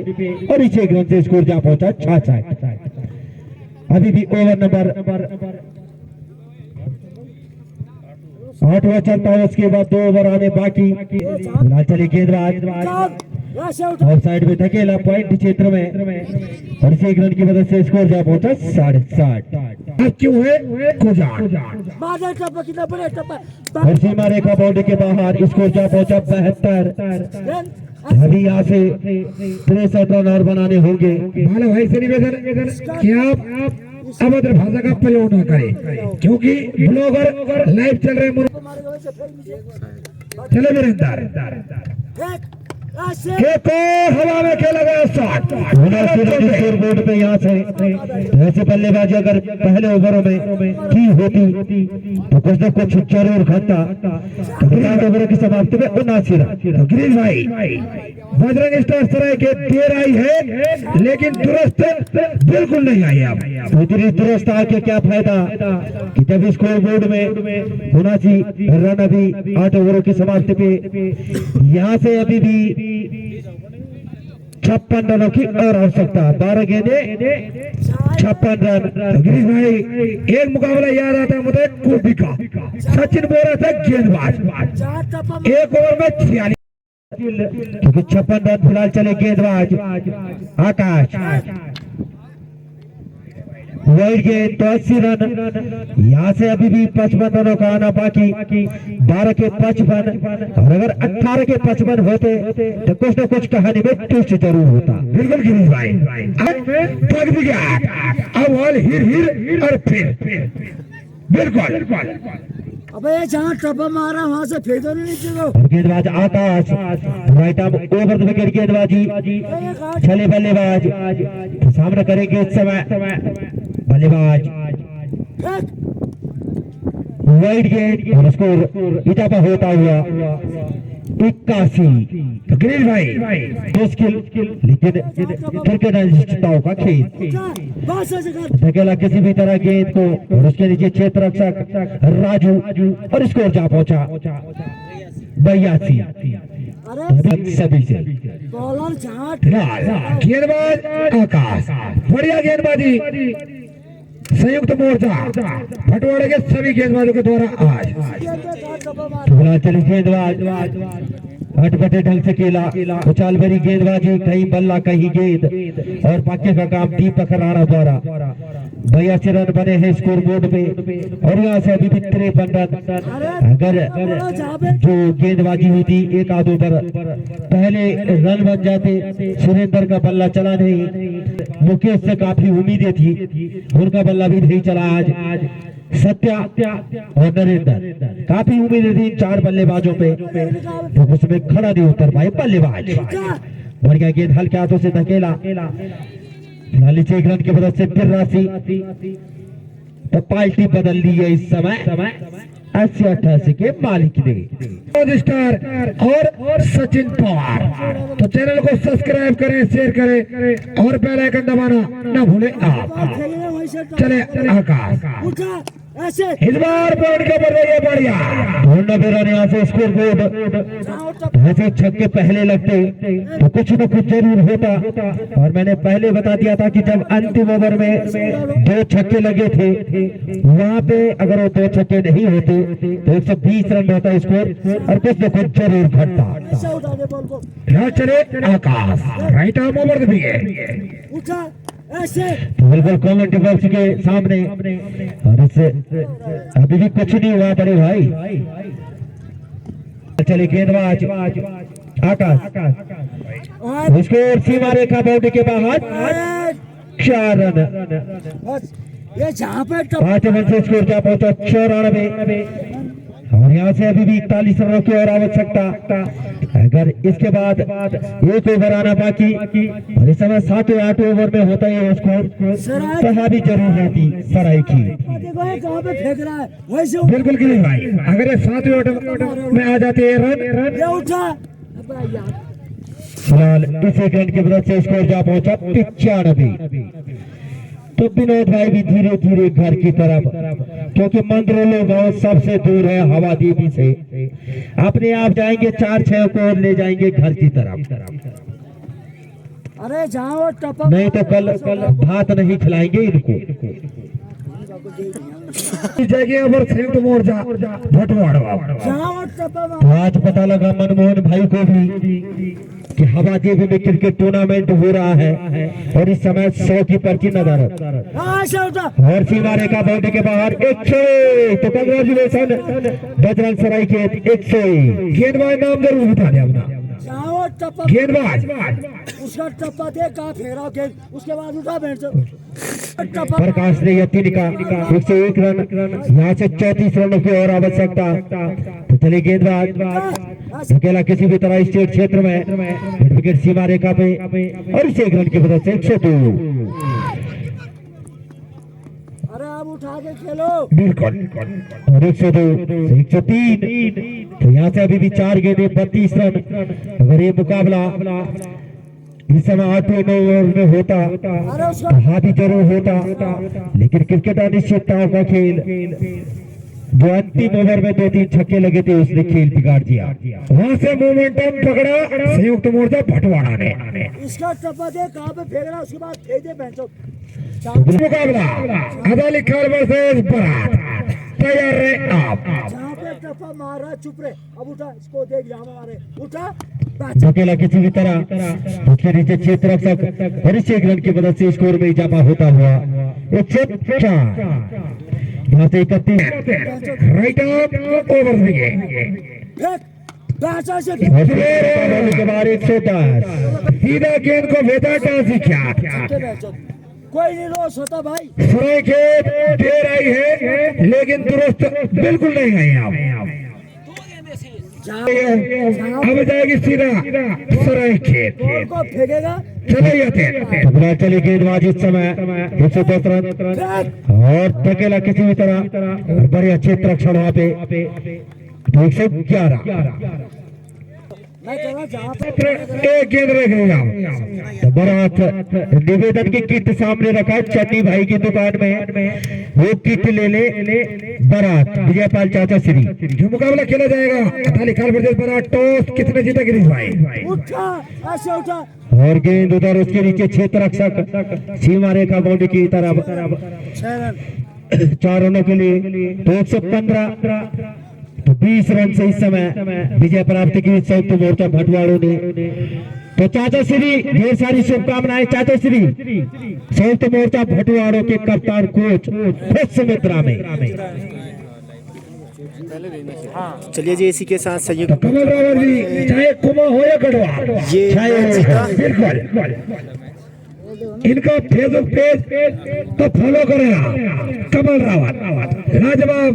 और इस एक रन से स्कोर जा पहुंचा 66। अभी भी ओवर नंबर 8वां चलता है, उसके बाद 2 ओवर आने बाकी। चले गेंदबाज और साइड में धकेला पॉइंट क्षेत्र में, और इस एक रन की मदद से स्कोर जा पहुंचा 60। अब क्यों है कुजान। बादल टप्पा कितना बड़ा टप्पा और सीमा रेखा बाउंड्री के बाहर स्कोर जा पहुंचा 72। अभी यहाँ से 63 रन और बनाने होंगे। भालो भाई से निवेदन कि आप अभद्र भाषा का प्रयोग न करें, क्योंकि ब्लॉगर लाइव चल रहे चले वीरेंद्र को हवा में खेला गया शॉट। स्कोर बोर्ड पे यहाँ से ऐसी बल्लेबाजी अगर पहले ओवरों में की होती तो कुछ न कुछ जरूर घटता। तो 7 ओवरों की समाप्ति में 79 रन। तो गिरीश भाई बजरंग स्टार सराय के देर आई है, लेकिन दुरुस्त बिल्कुल नहीं आई। अब इतनी दुरुस्त आके क्या फायदा कि जब स्कोर बोर्ड में 79 रन अभी 8 ओवरों की समाप्ति पे यहाँ से अभी भी 56 रनों की और आवश्यकता। 12 गेंदे 56 रन। तो गिरीश भाई एक मुकाबला याद आता है मुझे कूबी का, सचिन बोल रहा था गेंदबाज एक ओवर में 46, क्योंकि 56 रन फिलहाल चले गेंदबाज आकाश। वाइड गेंद तो 80 रन। यहाँ से अभी भी 55 रनों का आना बाकी। 12 के 55 और अगर 18 के 55 होते तो कुछ न कुछ कहानी में ट्विस्ट जरूर होता। बिल्कुल गिरीश भाई पग भी गया। अब बॉल हिर हिर और फिर बिल्कुल अबे जहाँ टप्पा मारा वहाँ से फेंक दो नीचे को। और गेंदबाज Akash right arm over the wicket गेंदबाजी। चले बल्लेबाज तो सामना करेंगे इस समय बल्लेबाज। वाइड गेंद और स्कोर इजाफा होता हुआ 81। तो गिरीश भाई मुश्किल लेकिन क्रिकेटर्सताओं का खेल। धकेला किसी भी तरह गेंद को और उसके नीचे क्षेत्र रक्षक राजू और स्कोर जा पहुंचा 82। सभी से बॉलर जहाँ गेंदबाज आकाश, बढ़िया गेंदबाजी संयुक्त मोर्चा भटवाड़े के सभी गेंदबाजों के द्वारा आज। चले गेंदबाज अटपटे ढंग से खेला उछाल भरी गेंदबाजी, कहीं बल्ला कहीं गेंद और बाकी का काम दीपक राणा द्वारा। 82 रन बने हैं स्कोर बोर्ड पे और यहाँ से अभी भी 53 रन। अगर जो गेंदबाजी हुई थी एक आध ओवर पहले रन बन जाते। सुरेंद्र का बल्ला चला नहीं, मुकेश से काफी उम्मीदें थी, उनका बल्ला भी नहीं चला आज। सत्या और नरेंद्र काफी उम्मीदें थी 4 बल्लेबाजों पे, तो उसमें खड़ा नहीं उतर पाए बल्लेबाज। बढ़िया गेंद हल्के हाथों से धकेला, 1 रन की मदद से फिर राशि तो पार्टी बदल ली है इस समय 80-88 के मालिक ने। स्टार और सचिन पवार। तो चैनल को सब्सक्राइब करें, शेयर करें और बेल आइकन दबाना न भूलें आप। चले आकाश ऐसे इस बार पॉइंट के ऊपर रही है बढ़िया। 90 रन यहाँ से स्कोर बोर्ड। ऐसे छक्के पहले लगते तो कुछ न कुछ जरूर होता। और मैंने पहले बता दिया था कि जब अंतिम ओवर में 2 छक्के लगे थे वहां पे अगर वो 2 छक्के नहीं होते तो 120 रन होता स्कोर और कुछ न कुछ जरूर घटता। ऐसे उठा दे बॉल को, यहाँ चले आकाश, राइट आर्म ओवर भी है। उठा ऐसे बिल्कुल कमेंट बॉक्स के सामने और इससे अभी भी कुछ नहीं हुआ बड़े भाई। चले गेंदबाज आकाश स्कोर सीमा रेखा बाउंड्री के बाहर 4 रन। बस ये जहाँ पे 5 रन से स्कोर जा पहुंचा 94 और यहाँ से अभी भी 41 रनों की और आवश्यकता। अगर इसके बाद 1 ओवर आना बाकी और इस समय 7 या 8 ओवर में होता है स्कोर तो भी जरूर रहती सराय की। कहाँ पे फेंक रहा है वैसे बिल्कुल गिरीश भाई, अगर ये 7 ओवर में आ जाते हैं रन। ये उठा फिलहाल इस रन की मदद से स्कोर जा पहुंचा 95। तो विनोद भाई भी धीरे धीरे घर की तरफ, क्योंकि मंदरोलो गांव सबसे दूर है हवा देवी से, अपने आप जाएंगे 4-6 को ले जाएंगे घर की तरफ। अरे जाओ टपा नहीं तो कल भात नहीं खिलाएंगे इनको। जगह पर संयुक्त मोर्चा भटवाड़ा। जाओ टपा तो आज पता लगा मनमोहन भाई को भी कि हवादेवी में क्रिकेट टूर्नामेंट हो रहा है और इस समय 100 की पर्ची नदारत ऐसे उठा और सीमा रेखा बाउंड्री के बाहर 100। तो कंग्रेचुलेशन बजरंग सराय के 100। गेंदबाज नाम जरूर बता दे अपना। जाओ टप्पा गेंदबाज उसका टप्पा दे कहाँ फेरा गेंद उसके बाद उठा बैठ टप्पा प्रकाश ने यतीन का 101 रन, यहाँ से 34 रनों की और आवश्यकता। तो चलिए गेंदबाज अकेला किसी भी तरह स्टेट क्षेत्र में विकेट सीमा रेखा पे और इसे 1 रन की मदद से 102। अरे आप उठा के खेलो बिल्कुल और 102 से 103। तो यहाँ से अभी भी 4 गेंदें 32 रन। अगर ये मुकाबला इस समय 8वें ओवर में होता अरे उसका तो हाथी जरूर होता, लेकिन क्रिकेट अनिश्चितताओं का खेल। जो अंतिम ओवर में 2-3 छक्के लगे थे उसने खेल बिगाड़ दिया। वहां से मोमेंटम पकड़ा संयुक्त मोर्चा भटवाड़ा ने। इसका टप्पा दे कहाँ पे फेंकना उसके बाद फेंक दे बेंचो मुकाबला अदाली खान वर्सेस बरात। तैयार रहे आप। जहाँ पे टप्पा मार रहा है चुप रहे। अब उठा इसको देख यहाँ मारे उठा अकेला किसी भी तरह उसके नीचे क्षेत्र रक्षक और इस 1 रन की मदद से स्कोर में इजाफा होता हुआ 104। यहाँ से 31 राइट ऑफ ओवर विकेट। फेंक बैचा से के बाद 110। सीधा गेंद को भेजा टांसी क्या बेंचो कोई नहीं रोज होता भाई सराय खेत देर आई है लेकिन दुरुस्त बिल्कुल नहीं है आप। अब जाएगी सीधा सराय खेत। बॉल को फेंकेगा चले जाते चले गेंदबाज इस समय 110 रन और अकेला किसी भी तरह बड़े अच्छे रक्षण वहाँ पे 111। मैं कह रहा जहाँ पे एक गेंद रह गई आप। तो बारात निवेदन की किट सामने रखा चन्नी भाई की दुकान में, वो किट ले ले बारात विजयपाल चाचा श्री। जो मुकाबला खेला जाएगा अदाली खान वर्सेस बरात। टॉस कितने जीता गिरीश भाई? उठा ऐसे उठा और गेंद उधर उसके नीचे क्षेत्र रक्षक सीमा रेखा बाउंड्री की तरफ 6 रन 4 रनों के लिए। तो 115 तो 20 रन से इस समय विजय प्राप्त की संयुक्त मोर्चा भटवाड़ों ने। तो चाचा श्री ढेर सारी शुभकामनाएं। चाचा श्री संयुक्त मोर्चा भटवाड़ों के कप्तान कोच सुमित्रा में। चलिए जी, इसी के साथ संयुक्त कमल रावत जी चाहे कुमा हो या गढ़वा ये बिल्कुल इनका फेसबुक पेज तो फॉलो करें आप। कमल रावत लाजवाब